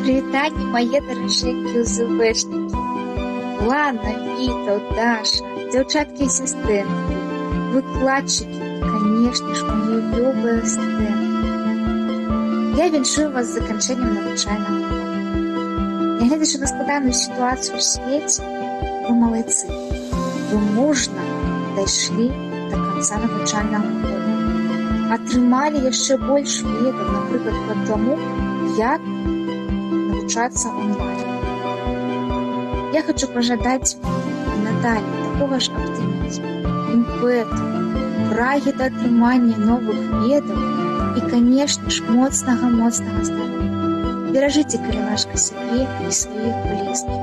Привітання, мої дороженькі УЗВшники. Лана, Віта, Даша, дівчатки і сестренки, викладчики, конечно ж, мої любі студенти. Я віншую вас з закінченням навчального року. Не глядячи на складану ситуацію в світі, ви молодці. Ви мужно дійшли до кінця навчального року. Отримали ще більше ведаў, наприклад, по тому, як навчаться онлайн. Я хочу пожадать и надалі такого ж оптимизма, імпету, праги до отримання нових ведаў і, конечно ж, моцнага здоров'я. Беражыце, калі ласка, сябе і сваіх блізкіх.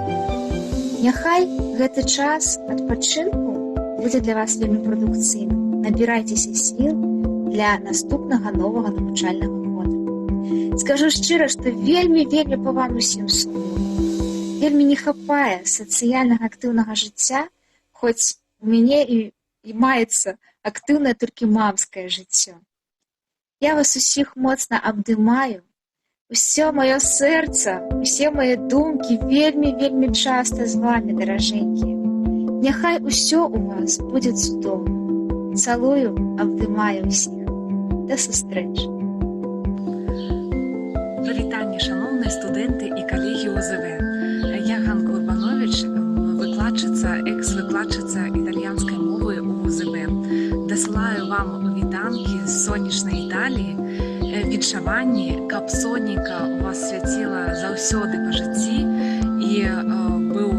Няхай гэты час адпачынку будзе для вас вельмі прадукцыйным. Набірайцеся сіл для наступнага новага навчальнага года. Скажу шчыра, што вельмі па вам усім сумую. Вельмі не хапае сацыяльнага актыўнага жыцця, хоць у мяне і маецца актыўнае толькі мамскае жыццё. Я вас усіх моцна абдымаю. Усё маё сэрца, усе мае думкі вельмі часта з вами, даражэнькія. Няхай усё у вас будзе цудоўна. Цалую, абдымаю усіх. До сустрэчы. Привітання, шановні студенти і колеги УЗВ. Я Ганка Урбанович, викладчиця, екс-викладчиця італійської мови у УЗВ. Досилаю вам вітанки з сонячної Італії, відшаванні, каб соненька у вас святила заўсёды па жыцці і быў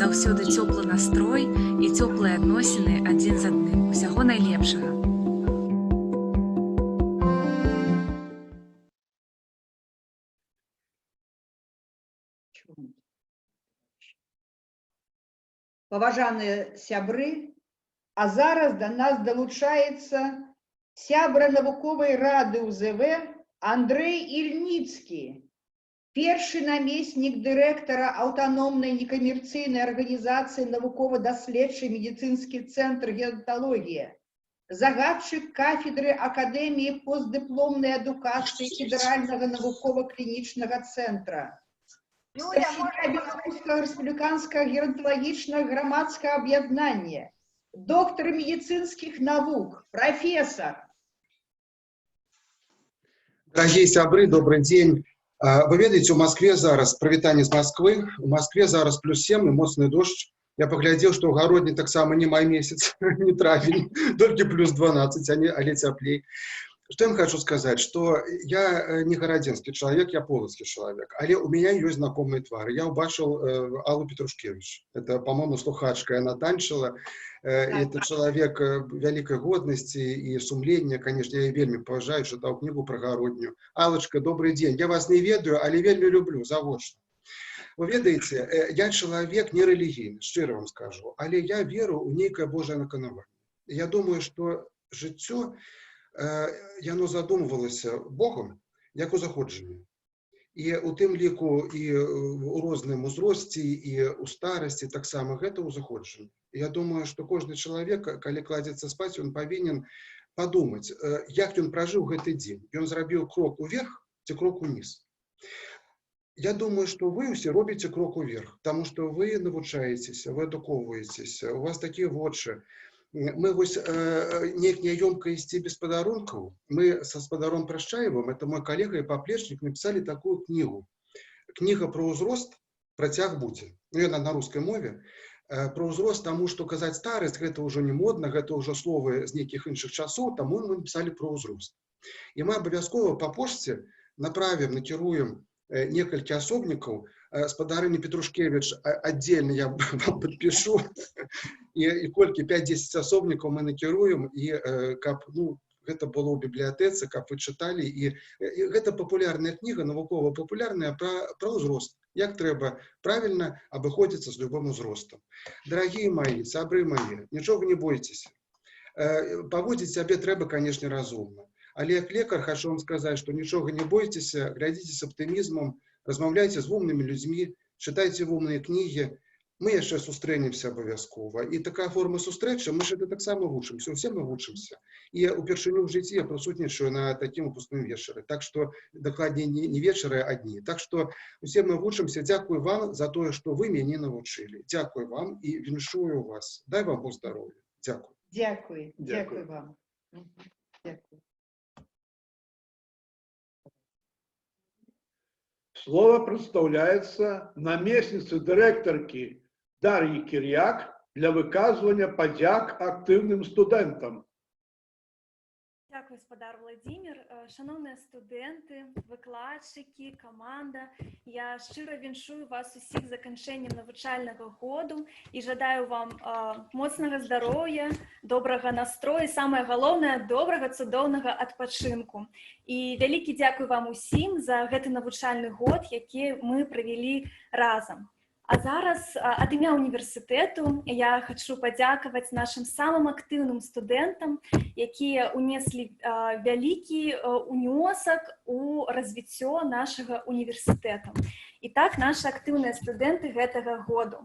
заўсёды цёплы настрой і цёплыя адносіны адзін з адным. Усяго найлепшага. Паважаныя сябры, а зараз до нас долучаецца сябра навуковай рады УЗВ Андрей Ільніцкі, першы намеснік дырэктара аўтаномнай некамерцыйнай арганізацыі навукова-даследчы медыцынскі цэнтр геанталогія, загадчык кафедры Акадэміі постдыпломнай адукацыі федэральнага навукова-клінічнага цэнтра, Беларускага рэспубліканскага геронталагічнага грамадскага аб'яднання, доктор медицинских наук, профессор. Дорогие сябры, добрый день. Вы ведаете, у Москве зараз, привитание с Москвы, у Москве зараз +7 и моцный дождь. Я поглядел, что в Городне так само не май месяц, не травень, только +12, але теплей. Что я вам хочу сказать, что я не городинский человек, я полоцкий человек, але у меня есть знакомые твары. Я убачил Аллу Петрушкевич. Это, по-моему, слухачка, она танчила. Это человек великой годности и сумления, конечно, я ее вельми поважаю, читал книгу про Городню. Аллочка, добрый день. Я вас не ведаю, але вельми люблю, завочно. Вы ведаете, я человек не религийный, щиро вам скажу, але я веру у некое Божие наканування. Я думаю, что життя, яно задумувалося Богом, як узаходження. І у тим ліку і у розному узрості, і у старості так само, гэта узаходження. Я думаю, что кожны чалавек, калі кладзецца спаць, он павінен падумаць, як ён пражыў гэты дзень. Ён зрабіў крок уверх ці крок уніз. Я думаю, что вы все робіце крок уверх, потому что вы навучаецеся, вы адукоўваецеся, у вас такія вочы. Мы вось неяк няёмка ісці без падарункаў. Мы со Спадаром Прашчаевым, это мой коллега и поплечник, написали такую книгу. Книга про ўзрост, працяг будзе. Яна на русской мове. Про ўзрост, тому что казаць старость, гэта уже не модно, гэта уже словы з нейкіх іншых часоў, тому мы написали про ўзрост. И мы обовязково по почте направим, накируем некалькі асобнікаў. Спадарыня Петрушкевич отдельно я вам подпишу. И колькі 5-10 асобнікаў мы накіруем, и каб, ну, гэта было ў бібліятэцы, каб вы чыталі. И гэта папулярная книга, навукова-папулярная про ўзрост. Як трэба правильно абыходзіцца з любым узростам. Дорогие мои, сябры мои, нічога не бойтеся. Паводзіць сябе трэба, конечно, разумно. Але як лекар хочу вам сказать, что нічога не бойтеся, глядзіце с оптимизмом, размаўляйте с умными людьми, читайте умные книги. мы яшчэ сустрэнемся абавязкова. І такая форма сустрэчы, мы ж это таксама вучымся, усе мы вучымся. І упершыню ў жыцці я прысутнічаю на такім выпускным вечары. Так што, дакладней, не вечары, а дні. Так што усе мы вучымся. Дзякуй вам за тое, што вы мяне навучылі. Дзякуй вам і віншую вас. Дай вам Бог здароўя. Дзякуй. Дзякуй. Дзякуй вам. Дзякуй. Слово представляется наместнице директорки Дарьи Кирьяк для выказывания подяк активным студентам. Дякую, спадар Владимир. Шановні студенти, викладчики, команда, я щиро віншую вас усіх з закінченням навчального году і жадаю вам моцного здоров'я, доброго настрою і, саме головне, доброго, цудовного відпочинку. І велике дякую вам усім за гэты навчальний год, який ми провели разом. А зараз ад імя універсітету я хочу падзякаваць нашим самым актыўным студэнтам, якія унеслі вялікі унёсак у развіццё нашага універсітэта. І так, наши актыўныя студэнты гэтага году: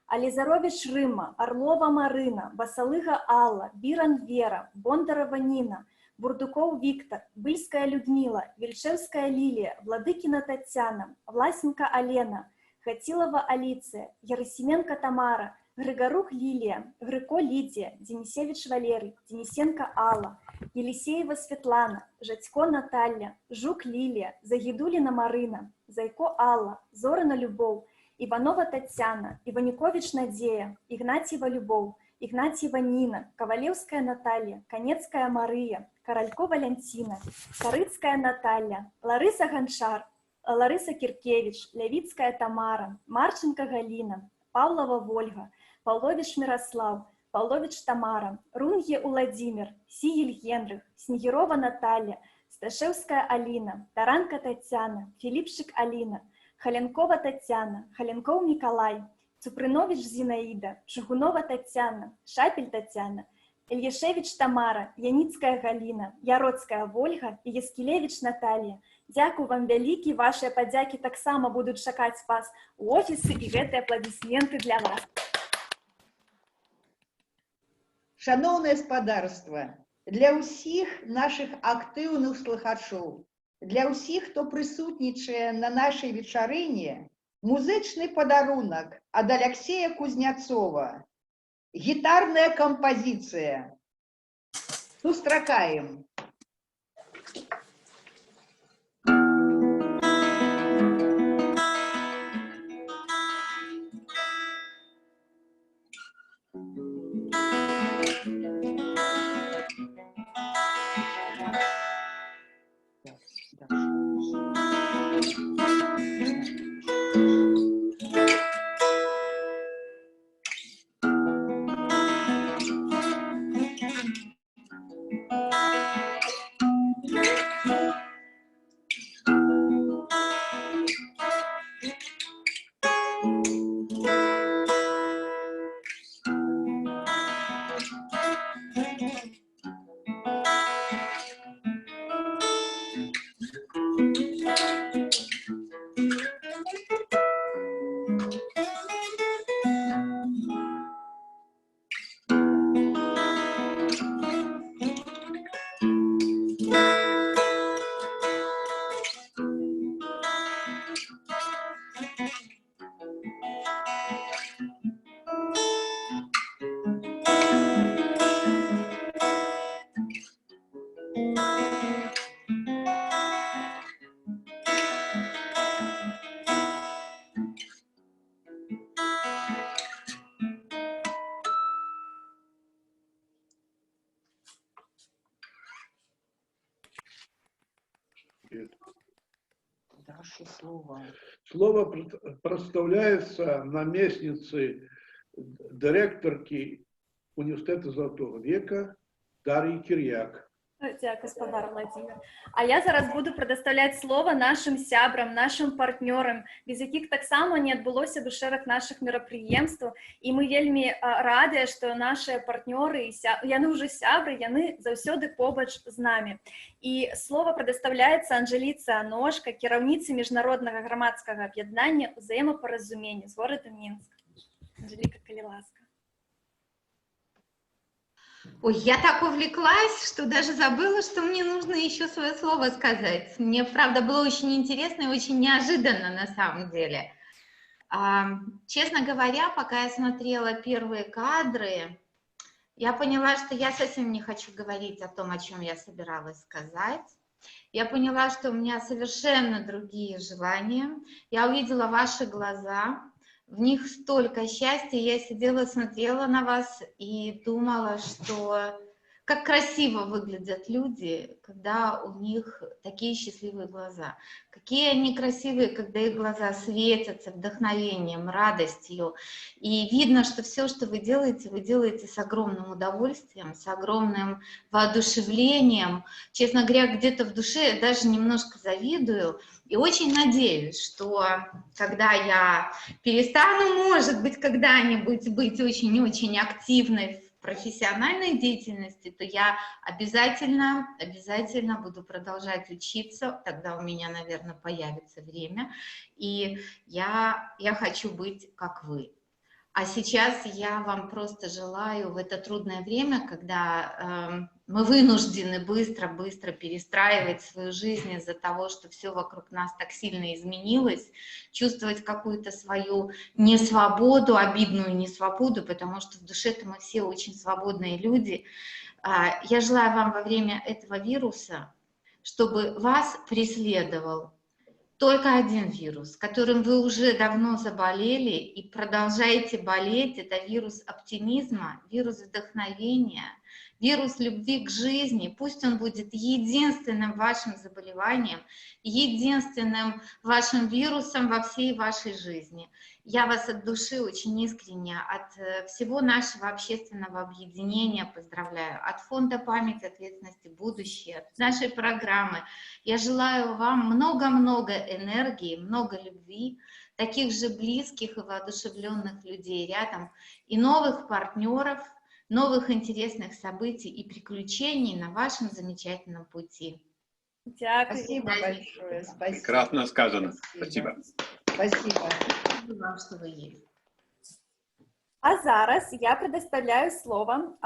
Алізаровіч Рыма, Орлова Марына, Басалыга Алла, Біран Вера, Бондарова Ніна, Бурдукоў Віктор, Быльская Людмила, Вільшевская Лілія, Владыкіна Тацяна, Власенко Алена, Хатилова Алиция, Яросименко Тамара, Григорук Лилия, Грыко Лидия, Денисевич Валерий, Денисенко Алла, Елисеева Светлана, Жадько Наталья, Жук Лилия, Загидулина Марина, Зайко Алла, Зорина Любовь, Иванова Татьяна, Иваникович Надея, Игнатьева Любовь, Игнатьева Нина, Ковалевская Наталья, Конецкая Мария, Королько Валентина, Корыцкая Наталья, Лариса Гончар, Лариса Киркевич, Левицкая Тамара, Марченко Галина, Павлова Вольга, Павлович Мирослав, Павлович Тамара, Рунье Владимир, Сиель Генрих, Снегирова Наталья, Сташевская Алина, Таранка Татьяна, Филиппшик Алина, Халенкова Татьяна, Халенков Николай, Цупринович Зинаида, Шигунова Татьяна, Шапель Татьяна, Ильяшевич Тамара, Яницкая Галина, Яроцкая Вольга и Яскелевич Наталья. Дякую вам вялікі, ваши падзякі таксама будуць чакаць вас у офісы, і гэтыя апладысменты для вас. Шановное спадарства, для ўсіх наших актыўных слухачоў, для ўсіх, хто прысутнічае на нашай вечарыне, музычны падарунак ад Алексея Кузнецова. Гитарная композиция. Сустракаем. Слово представляется наместнице директорки Университета Золотого века Дарьи Кирьяк. Дякую, спадар Владимир. А я зараз буду предоставлять слово нашим сябрам, нашим партнерам, без якіх таксама не адбылося бы шэраг наших мерапрыемстваў. І мы вельмі радыя, што наши партнеры, яны уже сябры, яны заўсёды побач з нами. І слово предоставляется Анжеліцы Аношка, кіраўніцы міжнароднага грамадскага аб'яднання «Узаемапаразумення» з горада Мінск. Анжелика, коли ласка. Ой, я так увлеклась, что даже забыла, что мне нужно еще свое слово сказать. Мне, правда, было очень интересно и очень неожиданно на самом деле. Честно говоря, пока я смотрела первые кадры, я поняла, что я совсем не хочу говорить о том, о чем я собиралась сказать. Я поняла, что у меня совершенно другие желания. Я увидела ваши глаза, в них столько счастья. Я сидела, смотрела на вас и думала, что как красиво выглядят люди, когда у них такие счастливые глаза. Какие они красивые, когда их глаза светятся вдохновением, радостью. И видно, что все, что вы делаете с огромным удовольствием, с огромным воодушевлением. Честно говоря, где-то в душе я даже немножко завидую. И очень надеюсь, что когда я перестану, может быть, когда-нибудь быть очень-очень активной в профессиональной деятельности, то я обязательно буду продолжать учиться, тогда у меня, наверное, появится время, и я хочу быть как вы. А сейчас я вам просто желаю в это трудное время, когда мы вынуждены быстро перестраивать свою жизнь из-за того, что все вокруг нас так сильно изменилось, чувствовать какую-то свою несвободу, обидную несвободу, потому что в душе-то мы все очень свободные люди. Я желаю вам во время этого вируса, чтобы вас преследовал только один вирус, которым вы уже давно заболели и продолжаете болеть. Это вирус оптимизма, вирус вдохновения, вирус любви к жизни. Пусть он будет единственным вашим заболеванием, единственным вашим вирусом во всей вашей жизни. Я вас от души очень искренне, от всего нашего общественного объединения поздравляю, от Фонда памяти, ответственности, будущее, от нашей программы. Я желаю вам много-много энергии, много любви, таких же близких и воодушевленных людей рядом, и новых партнеров, новых интересных событий и приключений на вашем замечательном пути. Спасибо большое. Спасибо. Прекрасно сказано. Спасибо. Спасибо. Вам, что вы есть. А зараз я предоставляю слово.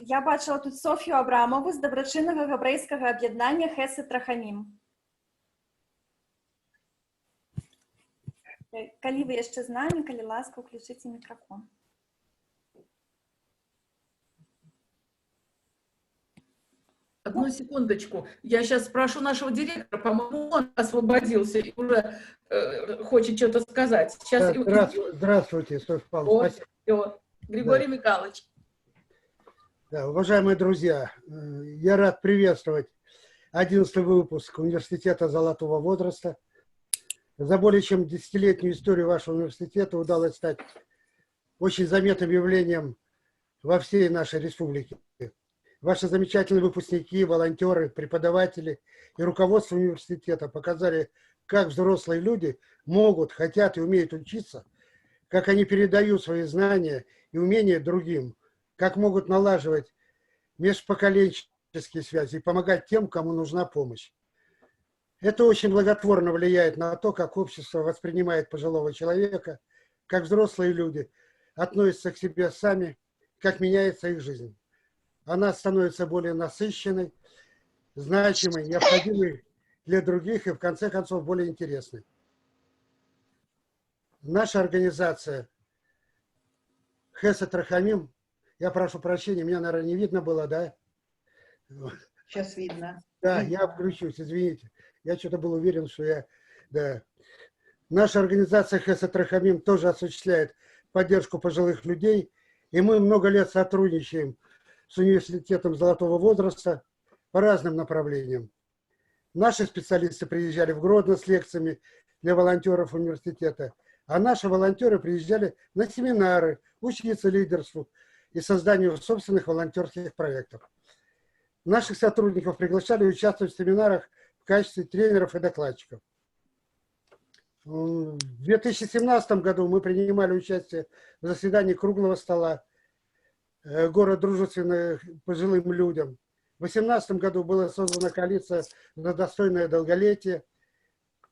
Я бачила тут Софію Абрамову з доброчинного габрейського об'єднання Хесед Рахамім. Калі ви ще з нами, калі ласка, включите мікрофон. Одну секундочку. Я сейчас спрошу нашего директора, по-моему, он освободился и уже хочет что-то сказать. Сейчас... Здравствуйте, Софья Павловна. Вот, Григорий Михайлович. Да, уважаемые друзья, я рад приветствовать 11-й выпуск Университета Золотого Возраста. За более чем десятилетнюю историю вашего университета удалось стать очень заметным явлением во всей нашей республике. Ваши замечательные выпускники, волонтеры, преподаватели и руководство университета показали, как взрослые люди могут, хотят и умеют учиться, как они передают свои знания и умения другим, как могут налаживать межпоколенческие связи и помогать тем, кому нужна помощь. Это очень благотворно влияет на то, как общество воспринимает пожилого человека, как взрослые люди относятся к себе сами, как меняется их жизнь. Она становится более насыщенной, значимой, необходимой для других и, в конце концов, более интересной. Наша организация Хесед Рахамим, я прошу прощения, меня, наверное, не видно было, да? Сейчас видно. Да, я включусь, извините. Я что-то был уверен, что я... Да. Наша организация Хесед Рахамим тоже осуществляет поддержку пожилых людей, и мы много лет сотрудничаем с Университетом Золотого Возраста по разным направлениям. Наши специалисты приезжали в Гродно с лекциями для волонтеров университета, а наши волонтеры приезжали на семинары, учиться лидерству и созданию собственных волонтерских проектов. Наших сотрудников приглашали участвовать в семинарах в качестве тренеров и докладчиков. В 2017 году мы принимали участие в заседании круглого стола «Город дружественный пожилым людям». В 2018 году была создана коалиция за достойное долголетие.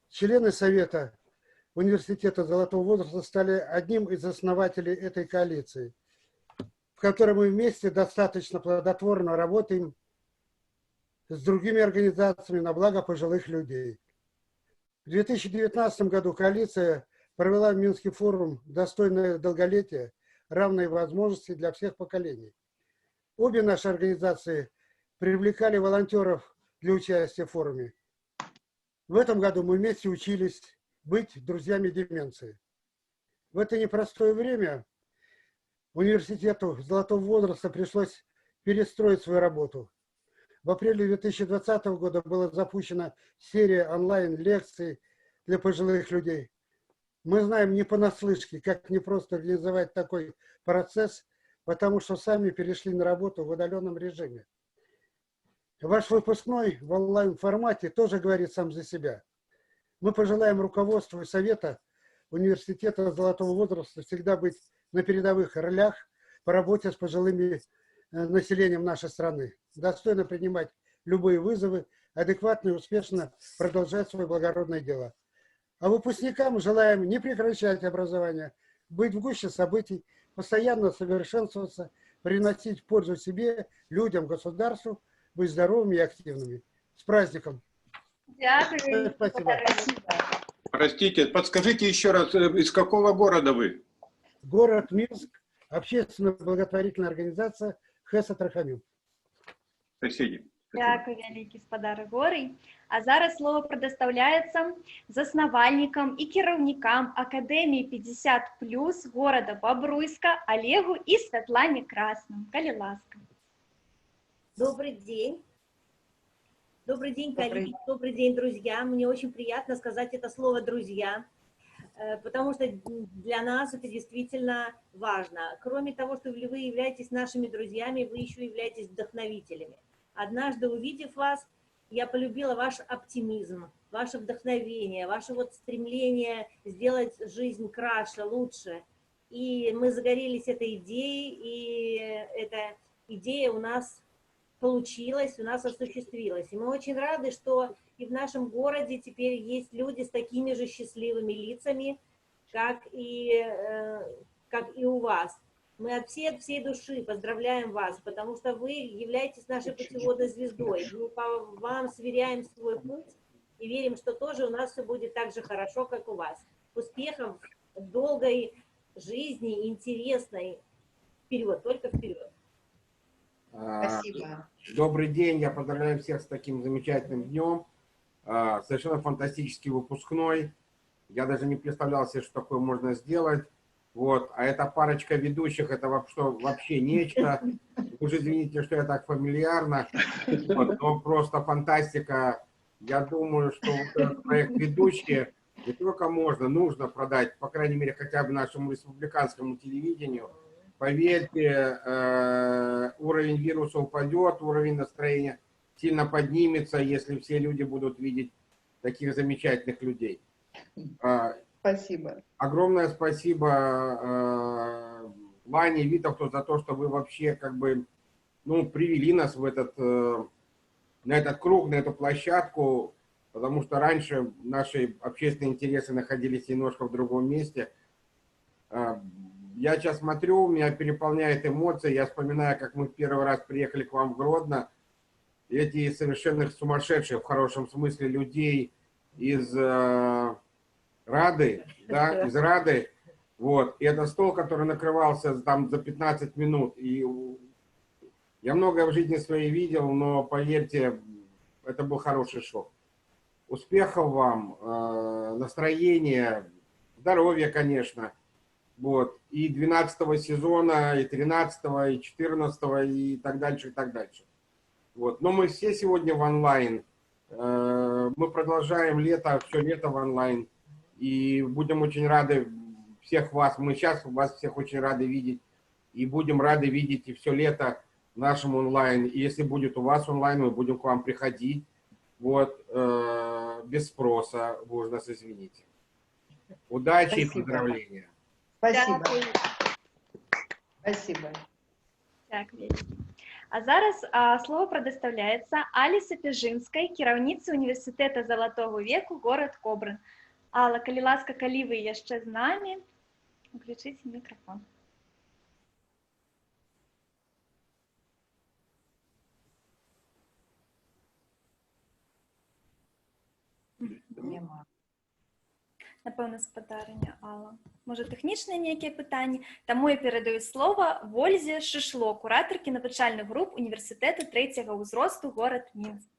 Члены Совета университета Золотого возраста стали одним из основателей этой коалиции, в которой мы вместе достаточно плодотворно работаем с другими организациями на благо пожилых людей. В 2019 году коалиция провела в Минске форум «Достойное долголетие. Равные возможности для всех поколений». Обе наши организации привлекали волонтеров для участия в форуме. В этом году мы вместе учились быть друзьями деменции. В это непростое время университету Золотого возраста пришлось перестроить свою работу. В апреле 2020 года была запущена серия онлайн-лекций для пожилых людей. Мы знаем не понаслышке, как непросто организовать такой процесс, потому что сами перешли на работу в удаленном режиме. Ваш выпускной в онлайн-формате тоже говорит сам за себя. Мы пожелаем руководству и совета университета Золотого возраста всегда быть на передовых ролях по работе с пожилыми населением нашей страны, достойно принимать любые вызовы, адекватно и успешно продолжать свое благородное дело. А выпускникам желаем не прекращать образование, быть в гуще событий, постоянно совершенствоваться, приносить пользу себе, людям, государству, быть здоровыми и активными. С праздником! Дякую. Спасибо. Простите, подскажите еще раз, из какого города вы? Город Минск, общественная благотворительная организация Хеса Трахамим. Спасибо. Дякую, великий спадар Горий. А зараз слово предоставляется заснавальникам и кіраўнікам Академии 50+, города Бобруйска Олегу и Светлане Красным. Калі ласка. Добрый день. Добрый день, коллеги. Добрый день, друзья. Мне очень приятно сказать это слово «друзья», потому что для нас это действительно важно. Кроме того, что вы являетесь нашими друзьями, вы еще являетесь вдохновителями. Однажды, увидев вас, я полюбила ваш оптимизм, ваше вдохновение, ваше вот стремление сделать жизнь краше, лучше. И мы загорелись этой идеей, и эта идея у нас получилась, у нас осуществилась. И мы очень рады, что и в нашем городе теперь есть люди с такими же счастливыми лицами, как и у вас. Мы от всей души поздравляем вас, потому что вы являетесь нашей путеводной звездой. Мы по вам сверяем свой путь и верим, что тоже у нас все будет так же хорошо, как у вас. Успехов, долгой жизни, интересной. Вперед, только вперед. Спасибо. Добрый день, я поздравляю всех с таким замечательным днем. Совершенно фантастический выпускной. Я даже не представлял себе, что такое можно сделать. Вот. А эта парочка ведущих, это вообще нечто. Вы же извините, что я так фамильярно. Вот, но просто фантастика. Я думаю, что вот этот проект «Ведущие» не только нужно продать, по крайней мере, хотя бы нашему республиканскому телевидению. Поверьте, уровень вируса упадет, уровень настроения сильно поднимется, если все люди будут видеть таких замечательных людей. Спасибо. Огромное спасибо Ване Витовту за то, что вы вообще привели нас в на этот круг, на эту площадку, потому что раньше наши общественные интересы находились немножко в другом месте. Я сейчас смотрю, меня переполняет эмоции, я вспоминаю, как мы в первый раз приехали к вам в Гродно, эти совершенно сумасшедшие, в хорошем смысле, людей из Рады, да, из Рады, вот, и это стол, который накрывался там за 15 минут, и я многое в жизни своей видел, но, поверьте, это был хороший шок. Успехов вам, настроения, здоровья, конечно. Вот, и 12-го сезона, и 13-го, и 14-го, и так дальше, и так дальше. Вот. Но мы все сегодня в онлайн. Мы продолжаем все лето в онлайн. И будем очень рады всех вас. Мы сейчас вас всех очень рады видеть. И будем рады видеть и все лето в нашем онлайн. И если будет у вас онлайн, мы будем к вам приходить. Вот, без спроса. Вы уж нас извините. Удачи и поздравления. Спасибо. Спасибо. Дякую. А зараз слово предоставляется Алі Сапяжинской, кіраўніцы універсітэта Залатого веку, город Кобрин. Алла, калі ласка, калі вы яшчэ з намі, уключыце мікрафон. Нема. Напэўна, спадарня Алла. Можа, тэхнічныя нейкія пытанні? Таму я перадаю слова Вользе Шышло, куратаркі навучальных груп універсітэта 3-го ўзросту, горад Мінск.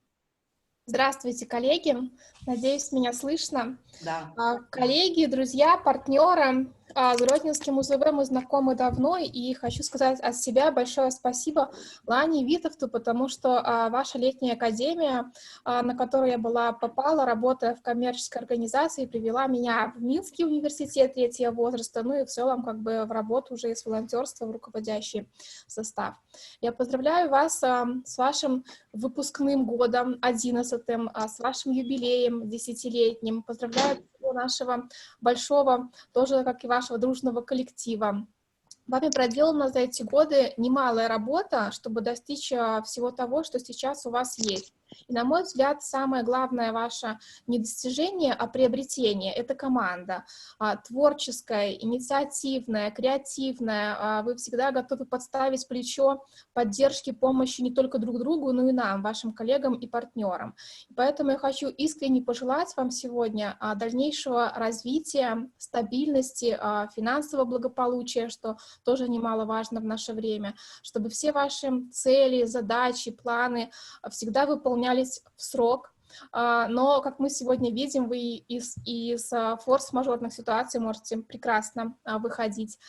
Здравствуйте, коллеги. Надеюсь, меня слышно. Да. Коллеги, друзья, партнеры, с Грозненским УЗВ мы знакомы давно, и хочу сказать от себя большое спасибо Лане Витовту, потому что ваша летняя академия, на которую я попала, работая в коммерческой организации, привела меня в Минский университет 3-го возраста, ну и в целом как бы в работу уже из волонтерства в руководящий состав. Я поздравляю вас с вашим выпускным годом 11-м, с вашим юбилеем 10-летним. Поздравляю нашего большого, тоже как и вашего дружного коллектива. Вами проделана за эти годы немалая работа, чтобы достичь всего того, что сейчас у вас есть. И, на мой взгляд, самое главное ваше не достижение, а приобретение — это команда. Творческая, инициативная, креативная. Вы всегда готовы подставить плечо поддержки, помощи не только друг другу, но и нам, вашим коллегам и партнерам. И поэтому я хочу искренне пожелать вам сегодня дальнейшего развития, стабильности, финансового благополучия, что тоже немаловажно в наше время, чтобы все ваши цели, задачи, планы всегда выполнялись в срок, но, как мы сегодня видим, вы из форс-мажорных ситуаций можете прекрасно выходить.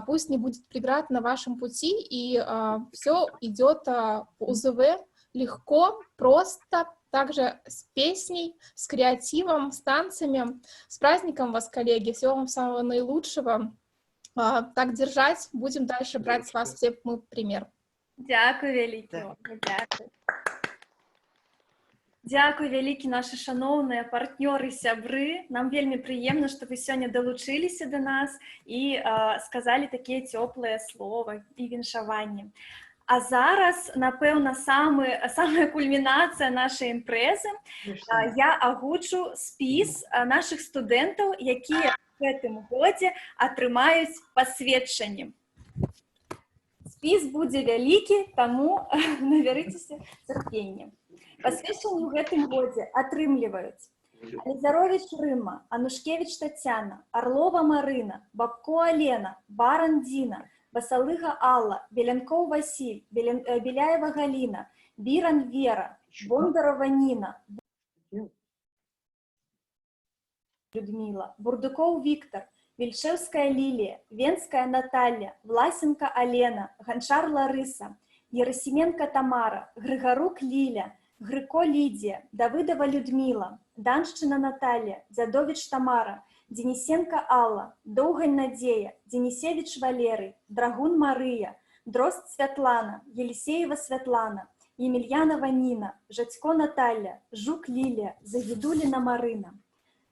Пусть не будет преград на вашем пути, и все идет по УЗВ легко, просто, также с песней, с креативом, с танцами. С праздником вас, коллеги, всего вам самого наилучшего. Так держать, будем дальше брать с вас все мы пример. Дякую вялікі. Дякую. Дякую вялікі нашы шаноўныя партнёры, сябры. Нам вельмі прыемна, што вы сёння далучыліся да нас і сказалі такія цёплыя словы і віншаванні. А зараз, напэўна, самая кульмінацыя нашай імпрэзы. Я агучу спіс нашых студэнтаў, якія в гэтым годзе атрымаюць пасведчанні. Спіс будзе вялікі, таму набярыцеся цярпення. Пасведчанні ў гэтым годзе атрымліваюць Алізаровіч Рыма, Анушкевіч Тацяна, Арлова Марына, Бабко Алена, Баран Діна, Басалыга Алла, Белянкоў Васіль, Беляева Галіна, Біран Вера, Бондарова Ніна, Людмила, Бурдукоў Віктор, Вільшэўская Лілія, Венская Наталья, Власенко Алена, Ганчар Ларыса, Ерасименко Тамара, Грыгарук Ліля, Грыко Лідія, Давыдова Людмила, Даншчына Наталья, Дзядовіч Тамара, Денисенко Алла, Доўгань Надзея, Денисевич Валерый, Драгун Марыя, Дрозд Святлана, Елисеева Святлана, Емельянова Нина, Жацько Наталья, Жук Лілія, Загідуліна Марына,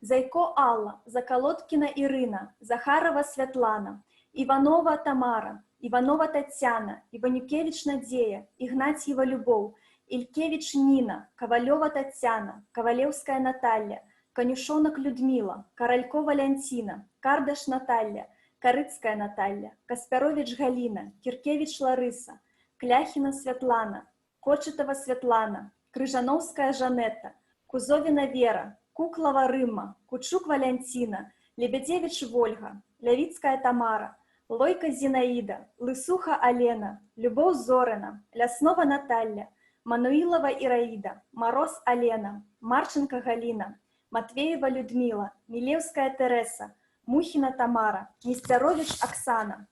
Зайко Алла, Заколоткина Ірина, Захарова Святлана, Иванова Тамара, Иванова Татьяна, Иванюкевич Надзея, Игнатьева Любоў, Илькевич Нина, Ковалева Татьяна, Ковалевская Наталья, Конюшонок Людмила, Королькова Валентина, Кардаш Наталья, Корыцкая Наталья, Каспярович Галина, Киркевич Ларыса, Кляхина Светлана, Кочетова Светлана, Крыжановская Жанетта, Кузовина Вера, Куклова Рыма, Кучук Валентина, Лебедевич Вольга, Лявицкая Тамара, Лойка Зинаида, Лысуха Алена, Любовь Зорина, Ляснова Наталья, Мануилова Ираида, Мороз Алена, Марченко Галина, Матвеева Людмила, Милевская Тереса, Мухина Тамара, Нестерович Оксана,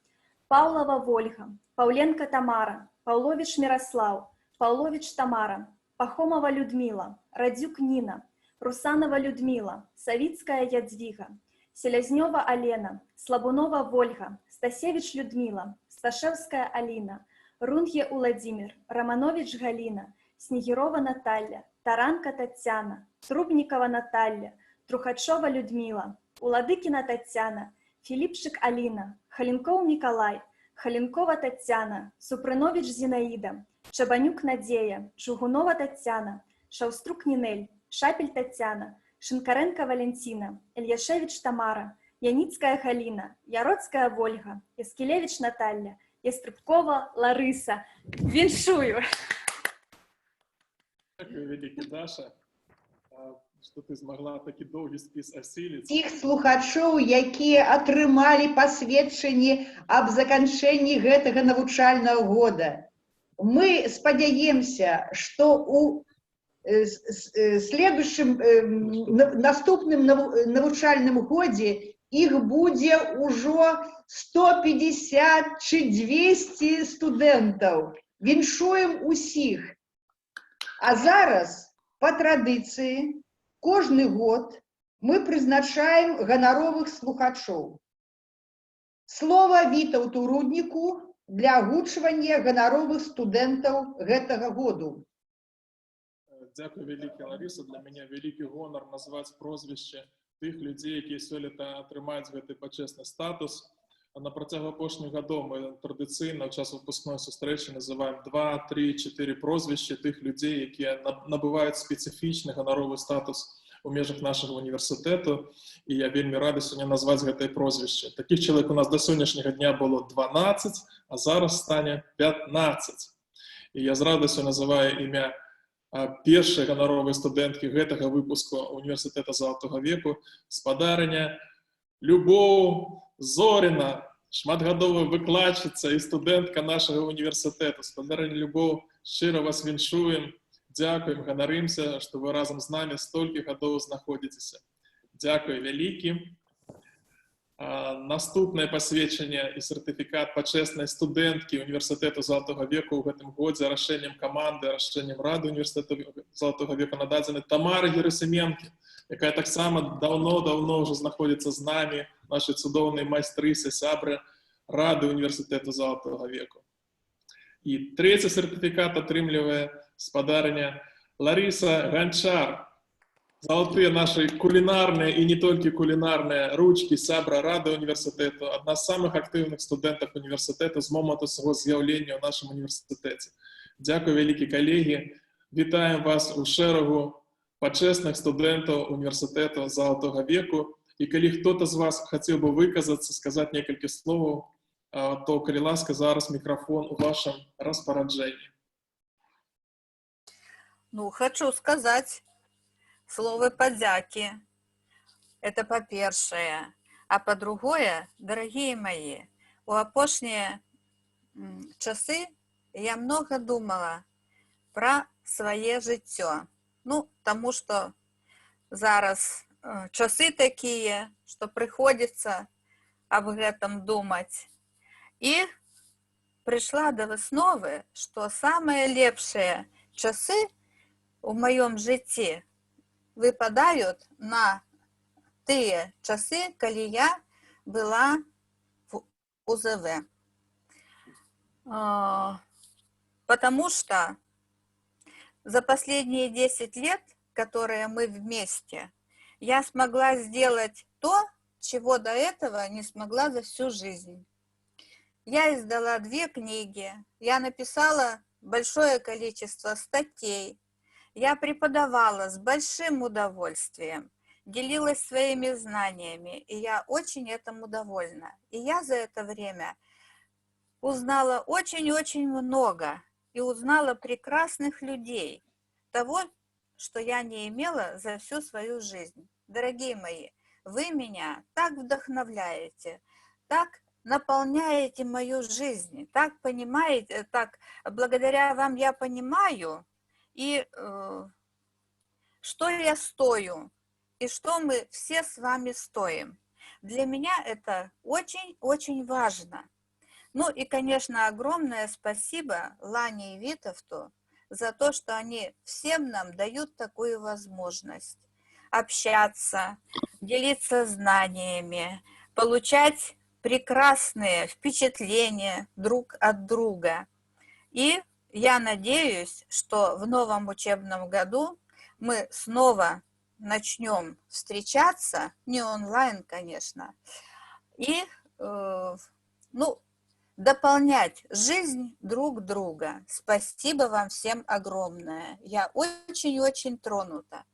Павлова Вольга, Павленко Тамара, Павлович Мирослав, Павлович Тамара, Пахомова Людмила, Радюк Нина, Русанова Людмила, Савицкая Ядвига, Селезнева Алена, Слабунова Вольга, Стасевич Людмила, Сташевская Алина, Рунье Владимир, Романович Галина, Снегирова Наталья, Таранка Татьяна, Трубникова Наталья, Трухачева Людмила, Уладыкина Татьяна, Филиппшик Алина, Халенков Николай, Халенкова Татьяна, Супрынович Зинаида, Чабанюк Надея, Чугунова Татьяна, Шауструк Нинель, Шапель Татьяна, Шинкаренко Валентина, Ильяшевич Тамара, Яницкая Галина, Яроцкая Вольга, Яскелевич Наталья, Ястребкова Лариса. Віншую! Дякую, великий Даша, що ти змогла такий довгий спіс осілити. Тих слухачоў, якія атрымалі пасведчанні аб заканчэнні гэтага навучальнага года. Мы спадзяемся, што у наступным навучальным годзе іх будзе ўжо 150 чи 200 студэнтаў. Віншуем усіх. А зараз, па традыцыі, кожны год мы прызначаем ганаровых слухачоў. Слова Вітаўту Рудніку для агучвання ганаровых студэнтаў гэтага году. Дякую, великий Лариса. Для меня великий гонор назвать прозвище тих людей, які сёлета атрымаюць гэты пачэсны статус. На працягу апошніх гадоў мы традыцыйна ў час выпускной сустрэчы называем 2, 3, 4 прозвішчы тых людзей, якія набываюць спецыфічны ганаровы статус у межах нашага універсітэту. І я вельмі рады сёння назваць гэтае прозвішча. Такіх чалавек у нас да сённяшняга дня было 12, а зараз стане 15. І я з радасцю называю імя першай ганаровай студэнткі гэтага выпуску універсітэта Залатога веку, спадарыня Любоў Зоріна, шматгадовая выкладчыца і студэнтка нашага універсітэту. Спадарыня Любоў, шчыра вас віншуем, дзякуем, ганарымся, што вы разам з намі столькі гадоў знаходзіцеся. Дзякуй вялікі. Наступнае пасведчанне і сертыфікат пачэснай студэнткі універсітэту Залатога веку ў гэтым годзе рашэннем каманды, рашэннем рады універсітэту Залатога веку нададзены Тамары Герасименко, якая таксама даўно ўжо знаходзіцца з намі, нашай цудоўнай майстрысы, сябры рады універсітэту Залатога веку. І трэці сертыфікат атрымлівае спадарыня Лариса Ганчар. Золотые наши кулинарные и не только кулинарные ручки сябра рады университету, одна з самых активних студентів університету з моменту свого з'явлення в нашому університеті. Дякую, великі колеги. Вітаємо вас у шерегу почесних студентів університету Золотого веку. І коли хтось з вас хотів би виказатися, сказати кілька слов, то, коли ласка, зараз мікрофон у вашому розпорядженні. Ну, хочу сказать слово подяки. Это по-першее. А по-другое, дорогие мои, у апошние часы я много думала про свое життя. Ну, тому что зараз часы такие, что приходится об этом думать. И пришла до высновы, что самые лепшие часы в моем житті выпадают на тыя часы, калі я была в УЗВ. Потому что за последние 10 лет, которые мы вместе, я смогла сделать то, чего до этого не смогла за всю жизнь. Я издала 2 книги, я написала большое количество статей, я преподавала с большим удовольствием, делилась своими знаниями, и я очень этому довольна. И я за это время узнала очень-очень много, и узнала прекрасных людей, того, что я не имела за всю свою жизнь. Дорогие мои, вы меня так вдохновляете, так наполняете мою жизнь, так понимаете, так благодаря вам я понимаю, и что я стою, и что мы все с вами стоим. Для меня это очень-очень важно. Ну и, конечно, огромное спасибо Лане и Витовту за то, что они всем нам дают такую возможность общаться, делиться знаниями, получать прекрасные впечатления друг от друга. И я надеюсь, что в новом учебном году мы снова начнем встречаться, не онлайн, конечно, и дополнять жизнь друг друга. Спасибо вам всем огромное. Я очень-очень тронута.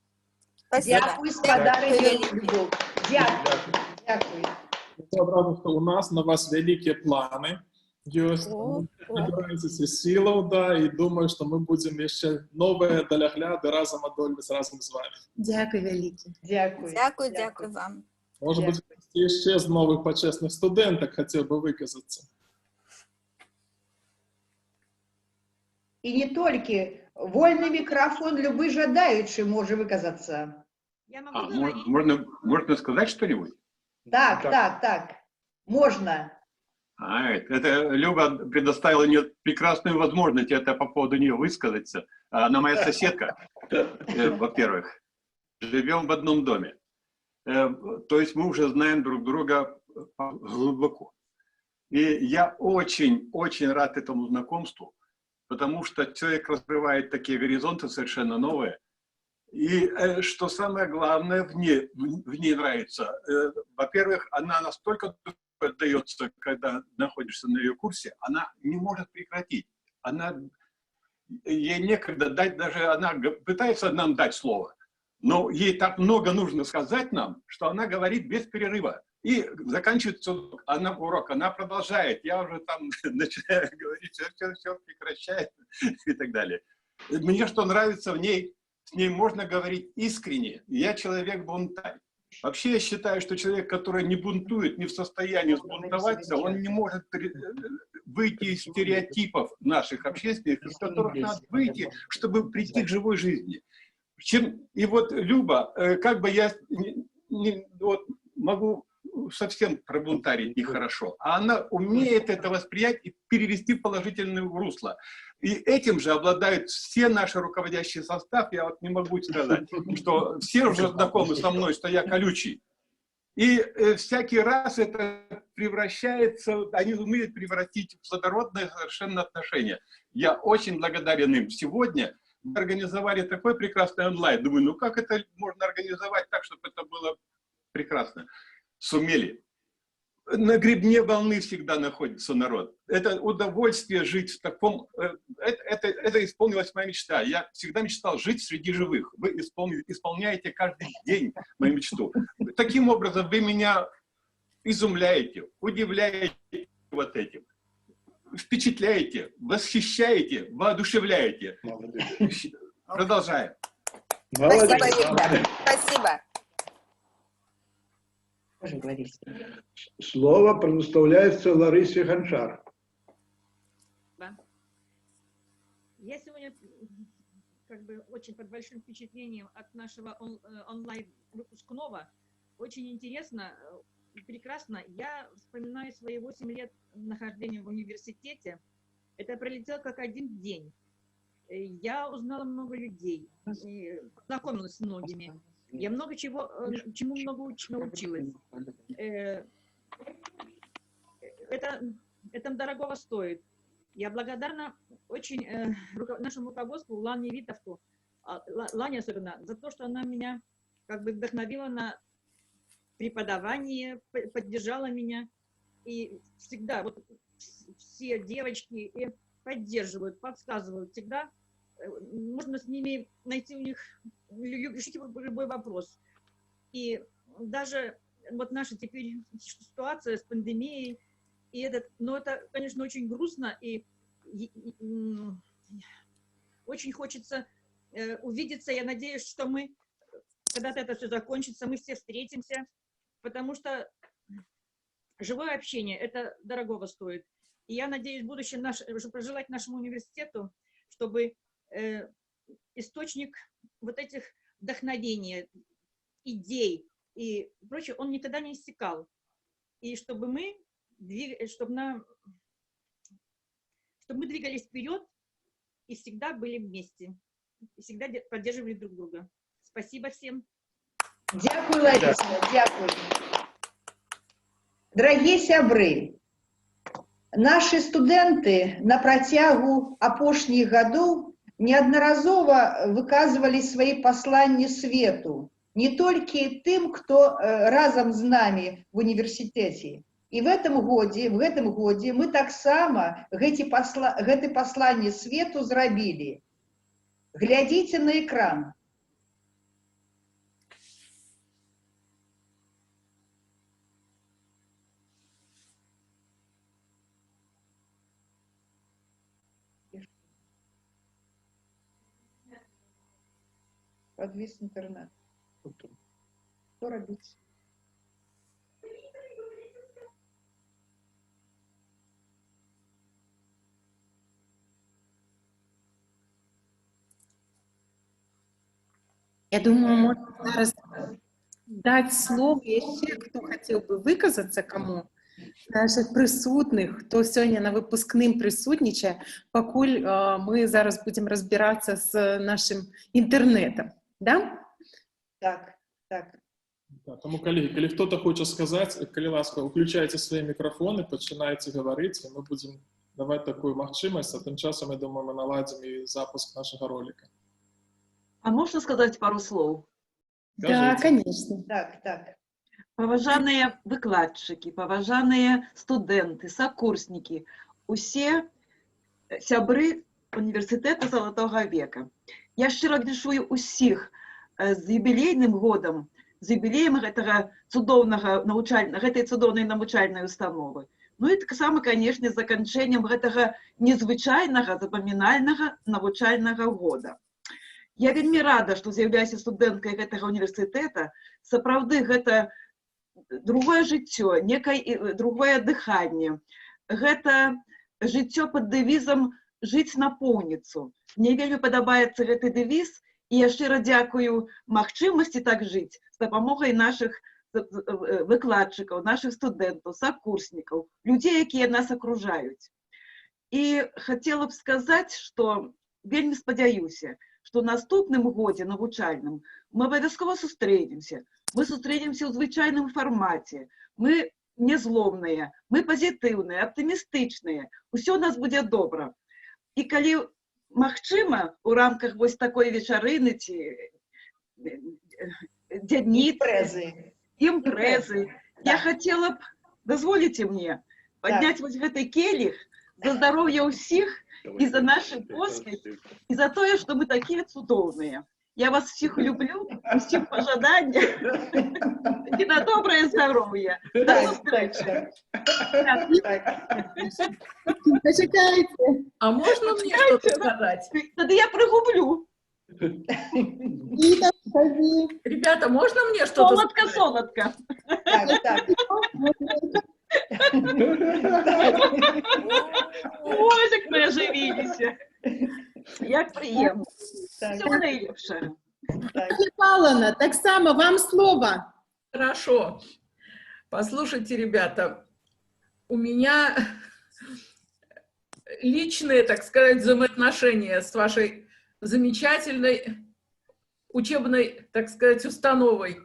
Спасибо. Дякую, спадарыня Любов. Дякую. Дякую. Правда, что у нас на вас великие планы. Набираетесь силов, да, и думаю, что мы будем еще новые долягляды разом одольны разом с вами. Дякую велике. Дякую. Дякую вам. Может быть, еще з новых почесних студенток хотел бы выказаться. И не только. Вольный микрофон, любой жадающий может выказаться. Можно сказать что-нибудь? Так. Можно. Это Люба предоставила мне прекрасную возможность, это по поводу нее высказаться. Она моя соседка, во-первых. Живем в одном доме. То есть мы уже знаем друг друга глубоко. И я очень рад этому знакомству, потому что человек раскрывает такие горизонты совершенно новые. И что самое главное в ней нравится, во-первых, она настолько отдается, когда находишься на ее курсе, она не может прекратить. Ей некогда дать, даже она пытается нам дать слово, но ей так много нужно сказать нам, что она говорит без перерыва. И заканчивается урок, она продолжает, я уже там начинаю говорить, все, прекращает и так далее. Мне что нравится в ней, с ней можно говорить искренне, я человек-бунтарь. Вообще я считаю, что человек, который не бунтует, не в состоянии сбунтоваться, он не может выйти из стереотипов наших общественных, из которых надо выйти, чтобы прийти к живой жизни. И вот Люба, как бы я могу совсем пробунтарить нехорошо, а она умеет это восприять и перевести в положительное русло. И этим же обладают все наши руководящий состав. Я вот не могу сказать, что все уже знакомы со мной, что я колючий. И всякий раз это превращается, они умеют превратить в плодородное совершенно отношение. Я очень благодарен им. Сегодня мы организовали такой прекрасный онлайн. Думаю, ну как это можно организовать так, чтобы это было прекрасно? Сумели. На гребне волны всегда находится народ. Это удовольствие жить в таком... Это исполнилась моя мечта. Я всегда мечтал жить среди живых. Вы исполняете каждый день мою мечту. Таким образом, вы меня изумляете, удивляете вот этим, впечатляете, восхищаете, воодушевляете. Продолжаем. Спасибо, Виктор. Спасибо. Слово предоставляется Ларисе Гончар. Я сегодня очень под большим впечатлением от нашего онлайн-выпускного. Очень интересно, прекрасно. Я вспоминаю свои 8 лет нахождения в университете. Это пролетело как один день. Я узнала много людей, познакомилась с многими. Я чему много научилась. Это дорогого стоит. Я благодарна очень нашему руководству, Лане Витовту, Лане особенно, за то, что она меня вдохновила на преподавание, поддержала меня. И всегда все девочки поддерживают, подсказывают всегда. Можно с ними найти у них, решить любой вопрос. И даже наша теперь ситуация с пандемией, но это, конечно, очень грустно, и очень хочется увидеться. Я надеюсь, что мы, когда-то это все закончится, мы все встретимся, потому что живое общение, это дорогого стоит. И я надеюсь, в будущем пожелать нашему университету, чтобы источник этих вдохновений, идей и прочее, он никогда не иссякал. И чтобы мы двигались вперед и всегда были вместе, и всегда поддерживали друг друга. Спасибо всем. Дякую, Лариса, дякую. Дорогие сябры, наши студенты на працягу апошніх гадоў неаднаразова выказывали свои послания свету, не только тем, кто разом с нами в университете. И в этом годе мы так само гэты послание свету зрабілі. Глядите на экран. Подвис интернет. Что робить? Я думаю, можно зараз дать слово еще, кто хотел бы выказаться, кому з наших присутних, хто сьогодні на випускним присутнічає, покуль ми зараз будемо розбиратися з нашим інтернетом. Да? Так, так. Да, тому, колеги, коли хто-то хоче сказати, коли ласка, включайте свої мікрофони, починайте говорити, і ми будемо давати таку можливість, а тим часом, я думаю, ми наладимо і запуск нашого ролика. А можно сказать пару слов? Да, конечно. Так, так. Поважаныя выкладчыкі, паважаныя студэнты, сакурснікі, усе сябры універсітэта Залатога века. Я шчыра віншую усіх з юбілейным годам, з юбілеем гэтай цудоўнай навучальнай установы. Ну і таксама, канешне, з заканчэннем гэтага незвычайнага, запамінальнага навучальнага года. Я вельмі рада, што з'яўляюся студэнткай гэтага універсітэта. Сапраўды, гэта другое жыццё, некае другое дыханне. Гэта жыццё пад дэвізам «Жыць напоўніцу». Мне вельмі падабаецца гэты дэвіз, і я шчыра дзякую магчымасці так жыць з дапамогай нашых выкладчыкаў, нашых студэнтаў, сакурснікаў, людзей, якія нас акружаюць. І хацела б сказаць, што вельмі спадзяюся, што ў наступным годзе навучальным мы абавязкова сустрэнемся. Мы сустрэнемся ў звычайным фармаце. Мы незломныя, мы пазітыўныя, аптымістычныя. Усё у нас будзе добра. І калі магчыма, у рамках вось такой вечарыны ці дзядніцы, імпрэзы, я хацела б, дазволіце мне, падняць вось гэты келіх за здароўе ўсіх і за нашы поспехі, і за тое, што мы такія цудоўныя. Я вас всіх люблю, усім пажадання і на добрае здароўе. До сустрэчы. Почекайте. А можно мне что-то сказать? Тогда я пригублю. Ребята, можно мне что-то сказать? Солодко. Так, так. Ой, як ми оживилися. Як приємно. Всього найліпше. Павловна, так само вам слово. Хорошо. Послушайте, ребята, у меня личные, так сказать, взаимоотношения с вашей замечательной учебной, так сказать, установой.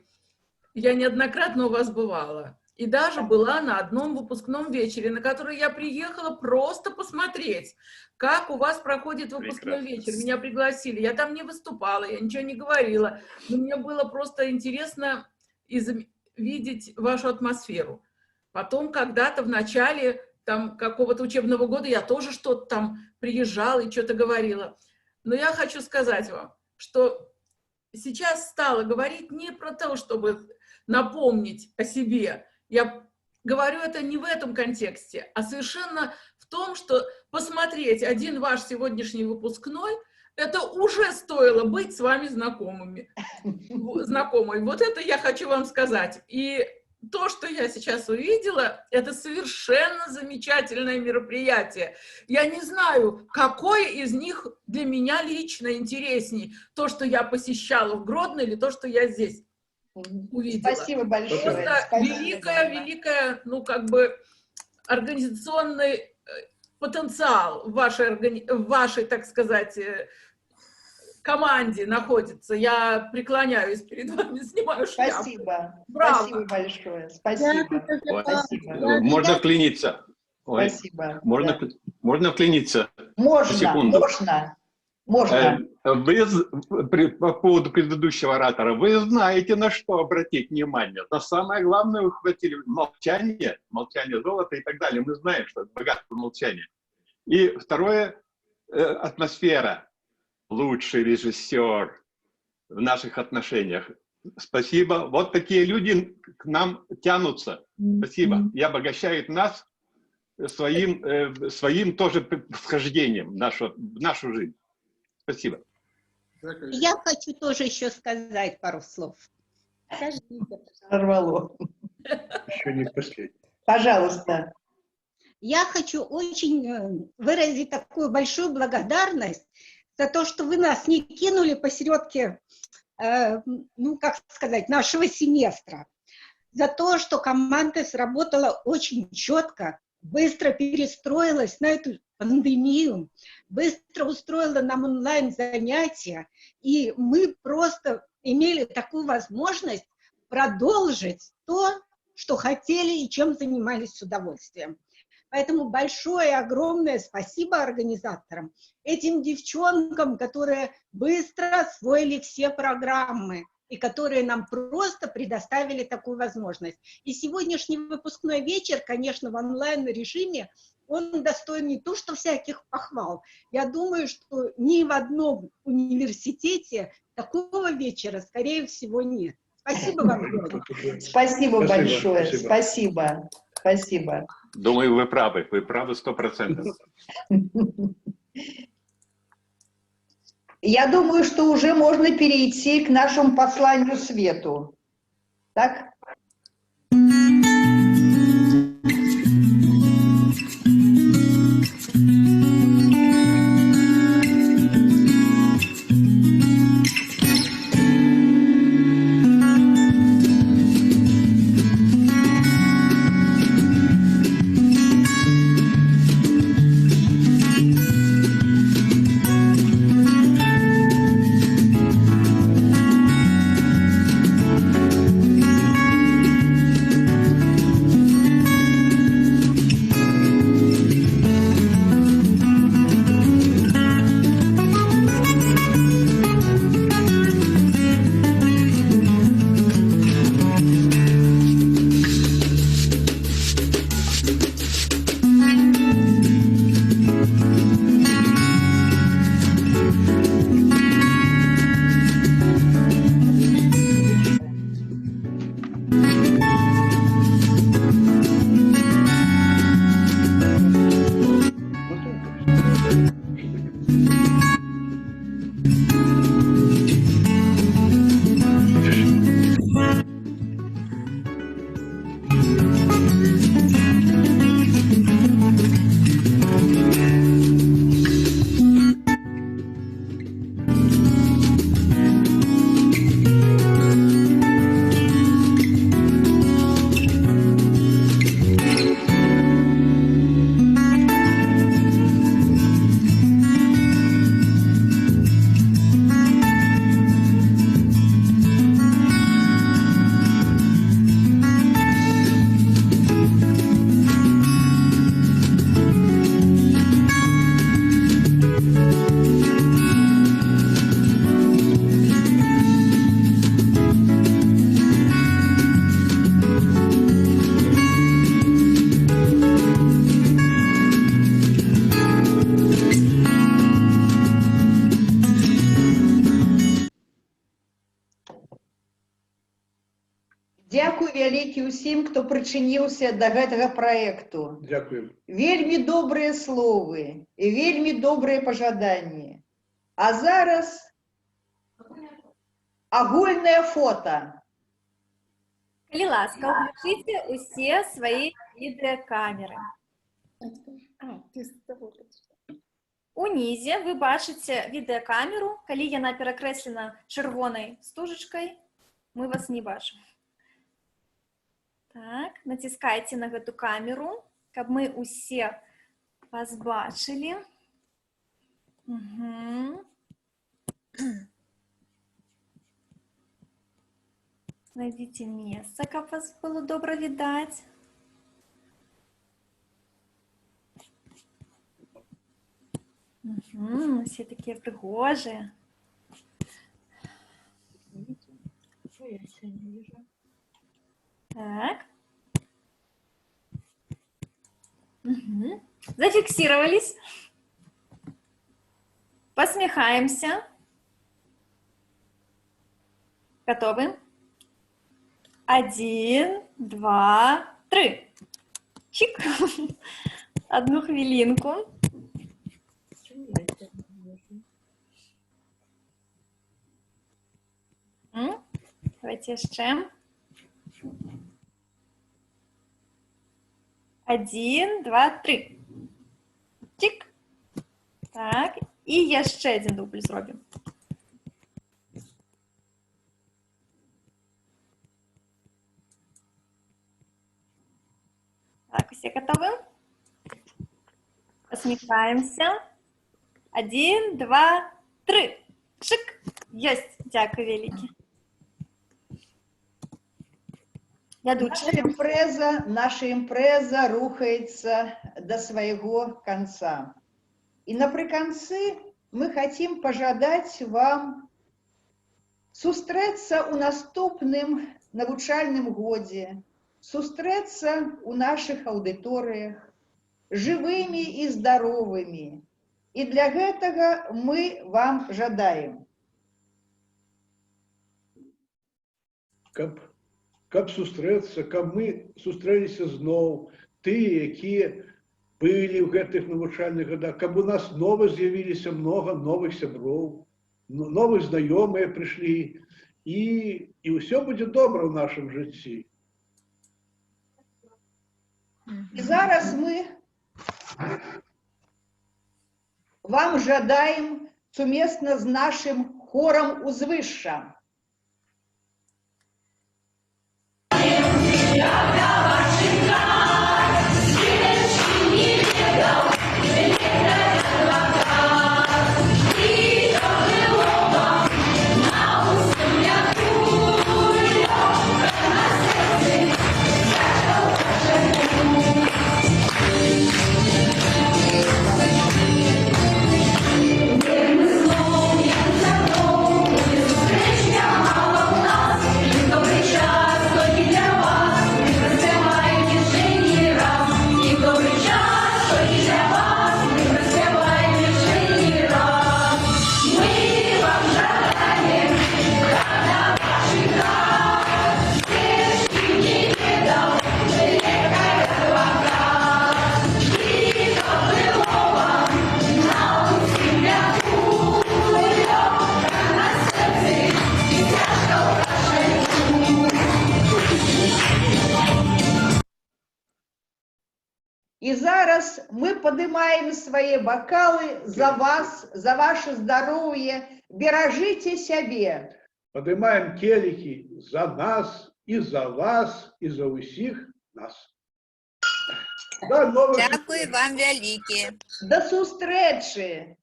Я неоднократно у вас бывала. И даже была на одном выпускном вечере, на который я приехала просто посмотреть, как у вас проходит выпускной вечер. Меня пригласили. Я там не выступала, я ничего не говорила. Но мне было просто интересно видеть вашу атмосферу. Потом когда-то в начале там, какого-то учебного года я тоже что-то там приезжала и что-то говорила. Но я хочу сказать вам, что сейчас стала говорить не про то, чтобы напомнить о себе. Я говорю это не в этом контексте, а совершенно в том, что посмотреть один ваш сегодняшний выпускной, это уже стоило быть с вами знакомой. Вот это я хочу вам сказать. И то, что я сейчас увидела, это совершенно замечательное мероприятие. Я не знаю, какое из них для меня лично интересней. То, что я посещала в Гродно, или то, что я здесь увидела. Спасибо большое. Просто великая, ну, как бы, организационный потенциал в вашей, так сказать, команде находится. Я преклоняюсь перед вами, снимаю шляпу. Спасибо. Браво. Спасибо большое. Спасибо. Спасибо. Можно вклиниться? Ой, Спасибо. Можно вклиниться? Можно, секунду. можно. Вы, по поводу предыдущего оратора, вы знаете, на что обратить внимание. На самое главное вы хватили молчание, молчание золота и так далее. Мы знаем, что это богатство молчания. И второе, атмосфера. Лучший режиссер в наших отношениях. Спасибо. Вот такие люди к нам тянутся. Спасибо. И обогащают нас своим тоже вхождением в нашу жизнь. Спасибо. Я хочу тоже еще сказать пару слов. Скажите. Сорвало. Еще не последний. Пожалуйста. Я хочу очень выразить такую большую благодарность за то, что вы нас не кинули посередке, ну, как сказать, нашего семестра. За то, что команда сработала очень четко, быстро перестроилась на эту пандемию, быстро устроила нам онлайн-занятия, и мы просто имели такую возможность продолжить то, что хотели и чем занимались с удовольствием. Поэтому большое, огромное спасибо организаторам, этим девчонкам, которые быстро освоили все программы и которые нам просто предоставили такую возможность. И сегодняшний выпускной вечер, конечно, в онлайн-режиме, он достоин не то что всяких похвал. Я думаю, что ни в одном университете такого вечера, скорее всего, нет. Спасибо вам. Спасибо большое. Спасибо. Спасибо. Думаю, вы правы 100%. Я думаю, что уже можно перейти к нашему посланию свету. Так? Дзякуй вялікі ўсім, хто прычыніўся да гэтага праекту. Дякую. Вельмі добрыя словы і вельмі добрыя пажаданні. А зараз агульнае фото. Калі ласка, включите усе свої відеокамери. Унізе ви бачите відеокамеру, калі яна перакрэслена чырвонай стужачкай, мы вас не бачым. Так, націскайце на гэту камеру, каб мы усе вас бачылі. Знайдзіце месца, каб вас было добра відаць. Усе такія прыгожыя. Так. Зафиксировались. Посмехаемся. Готовы? 1, 2, 3. Чик. Одну хвилинку. Давайте ще. 1, 2, 3. Чик. Так, і я ще один дубль зроблю. Так, усі готові? Посміхаємося. 1, 2, 3. Шик. Єсть. Дякую, велике. Наша імпреза рухається до свого кінця. І наприкінці ми хочемо пожадати вам зустрітися у наступним навчальним годі, зустрітися у наших аудиторіях живими і здоровими. І для гэтага ми вам жадаємо. Каб сустрэцца, каб мы сустрэліся зноў, тыя, якія былі ў гэтых навучальных гадах, каб у нас нова з'явіліся многа новых сяброў, новых знаёмыя прыйшлі, і ўсё будзе добра ў нашым жыцці. І зараз мы вам жадаем сумесна з нашим хором узвышша. И зараз мы поднимаем свои бокалы за вас, за ваше здоровье. Бережите себя. Поднимаем келихи за нас, и за вас, и за усіх нас. До новых Дякую вам велике. До зустрічі.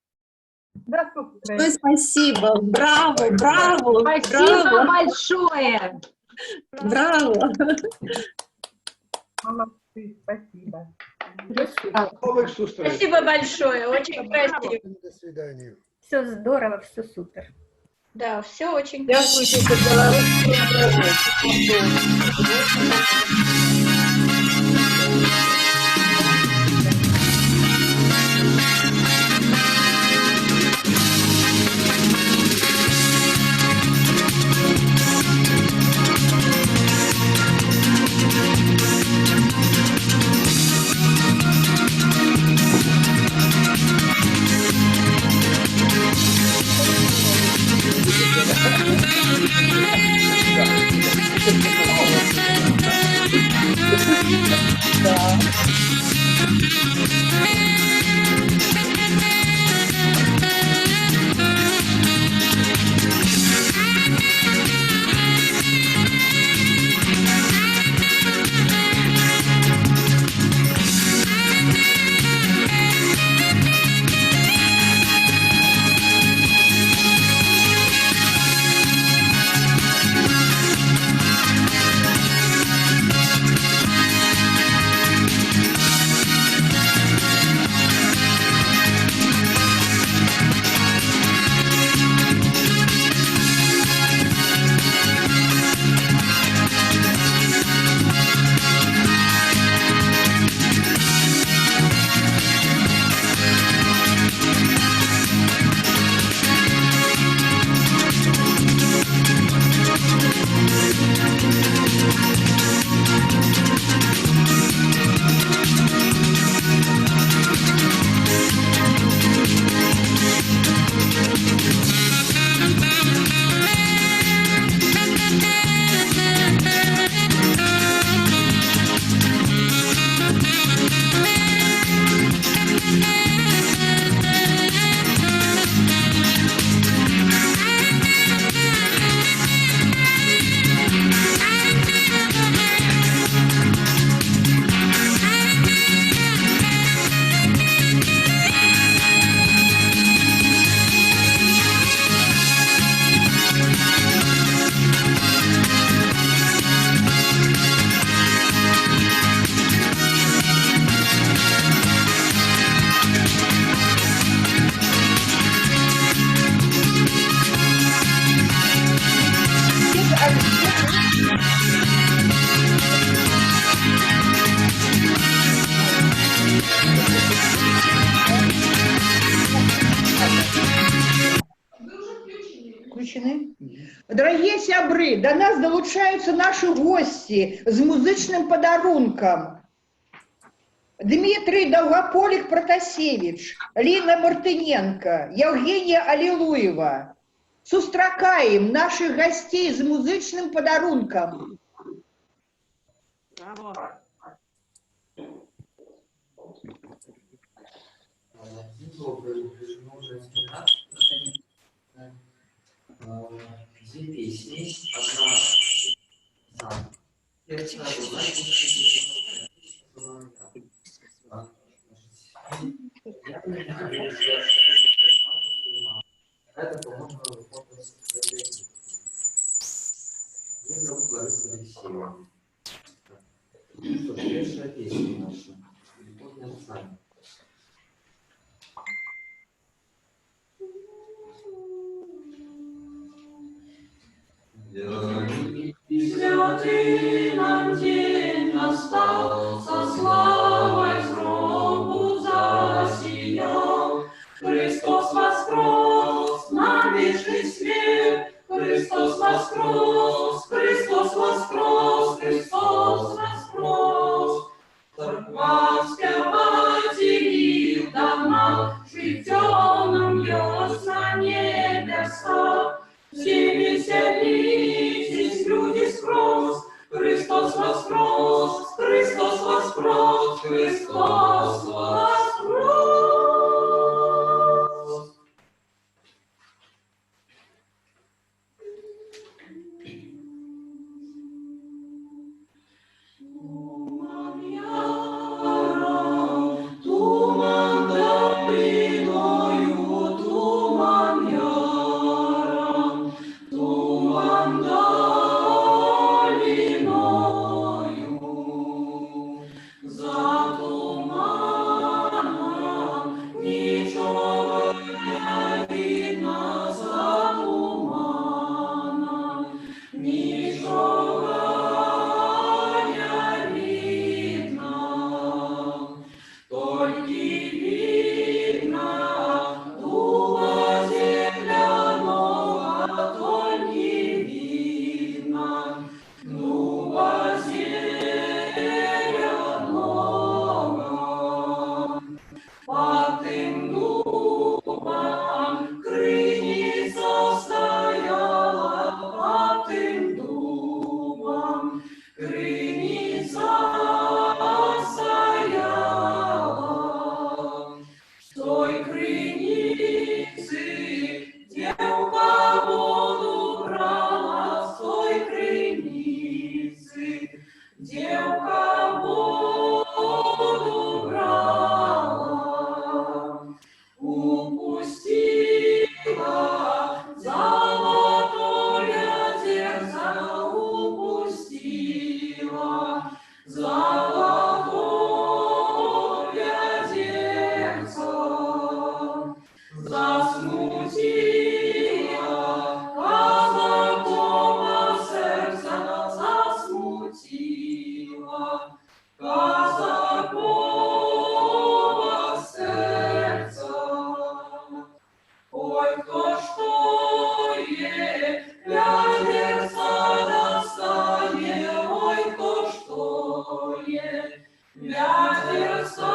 Спасибо, браво, браво. Спасибо браво. большое. Браво. Молодцы, спасибо. новых встреч. Спасибо большое, очень красиво. До свидания. Все здорово, все супер. Да, все очень Thank you. выключены. Дорогие сябры, до нас долучаются наши гости с музычным подарунком. Дмитрий Долгополик-Протасевич, Лина Мартыненко, Евгения Аллилуева. Сустракаем наших гостей с музычным подарунком. Браво. Две песни. Одна. Это, по-моему, меня зовут Лариса Алексеева. Первая песня наша. Любовное знание. Святый нам день настал, со славой в гробу засиял. Христос воскрес на вечный свет, Христос воскрес, Христос воскрес, Христос воскрес. Церква спевателей давно, житёным лёс на небеса. Все веселитесь, люди скрос, Христос воскрес, Христос воскрес, Христос воскрес. Туман долиною, туман яром, туман долиною. За туманом ничего не видно, за туманом ничего не видно. Только видно дула земляного, только видно дула земляного. Под тем дубом крыница стояла, под тем дубом крыница стояла. С той крыницы девка воду брала, с той крыницы девка воду брала. Упустила золотое зеркало, упустила золотое зеркало. Засмутила казакова сердце, засмутила казакова сердце. Ой, кто что глядерца достане, ой, кто что глядерца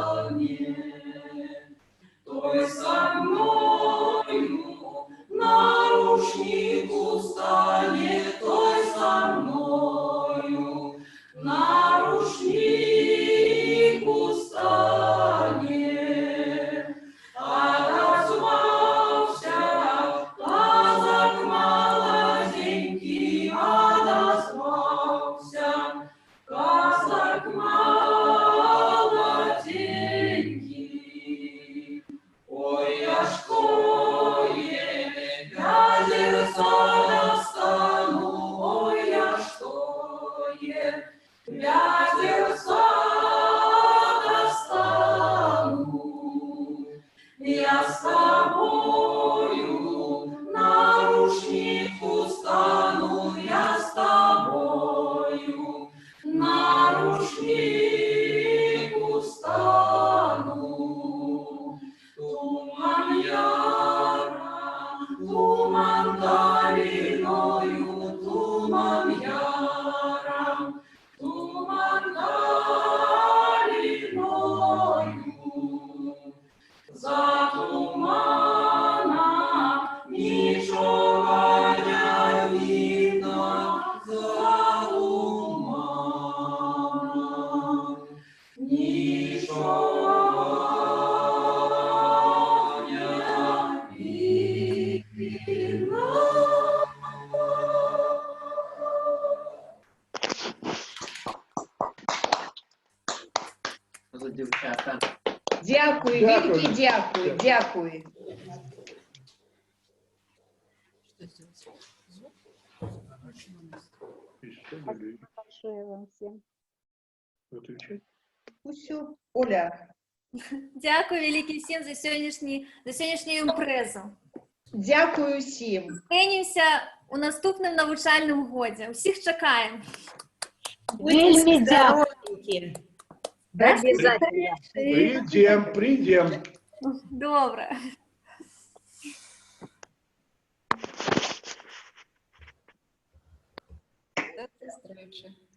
достанет, той со мною нарушнику станет, той со мною нарушнику станет. Отозвался казак молоденький, отозвался казак молоденький. Ой, я шкое глядерца достану, ой, я шкое глядерца достану. Я с тобою нарушнику стану, я с тобою нарушнику стану. Туман я Дякую, великий дякую, дякую. Большое вам всем. Выключай. Ну все, Оля. Дякую велике всім за сьогоднішню імпрезу. Дякую всім. Зустрінемося у наступному навчальному годі. Усіх чекаємо. Вельми дякую. Обязательно. Придем. Добре. До встречи.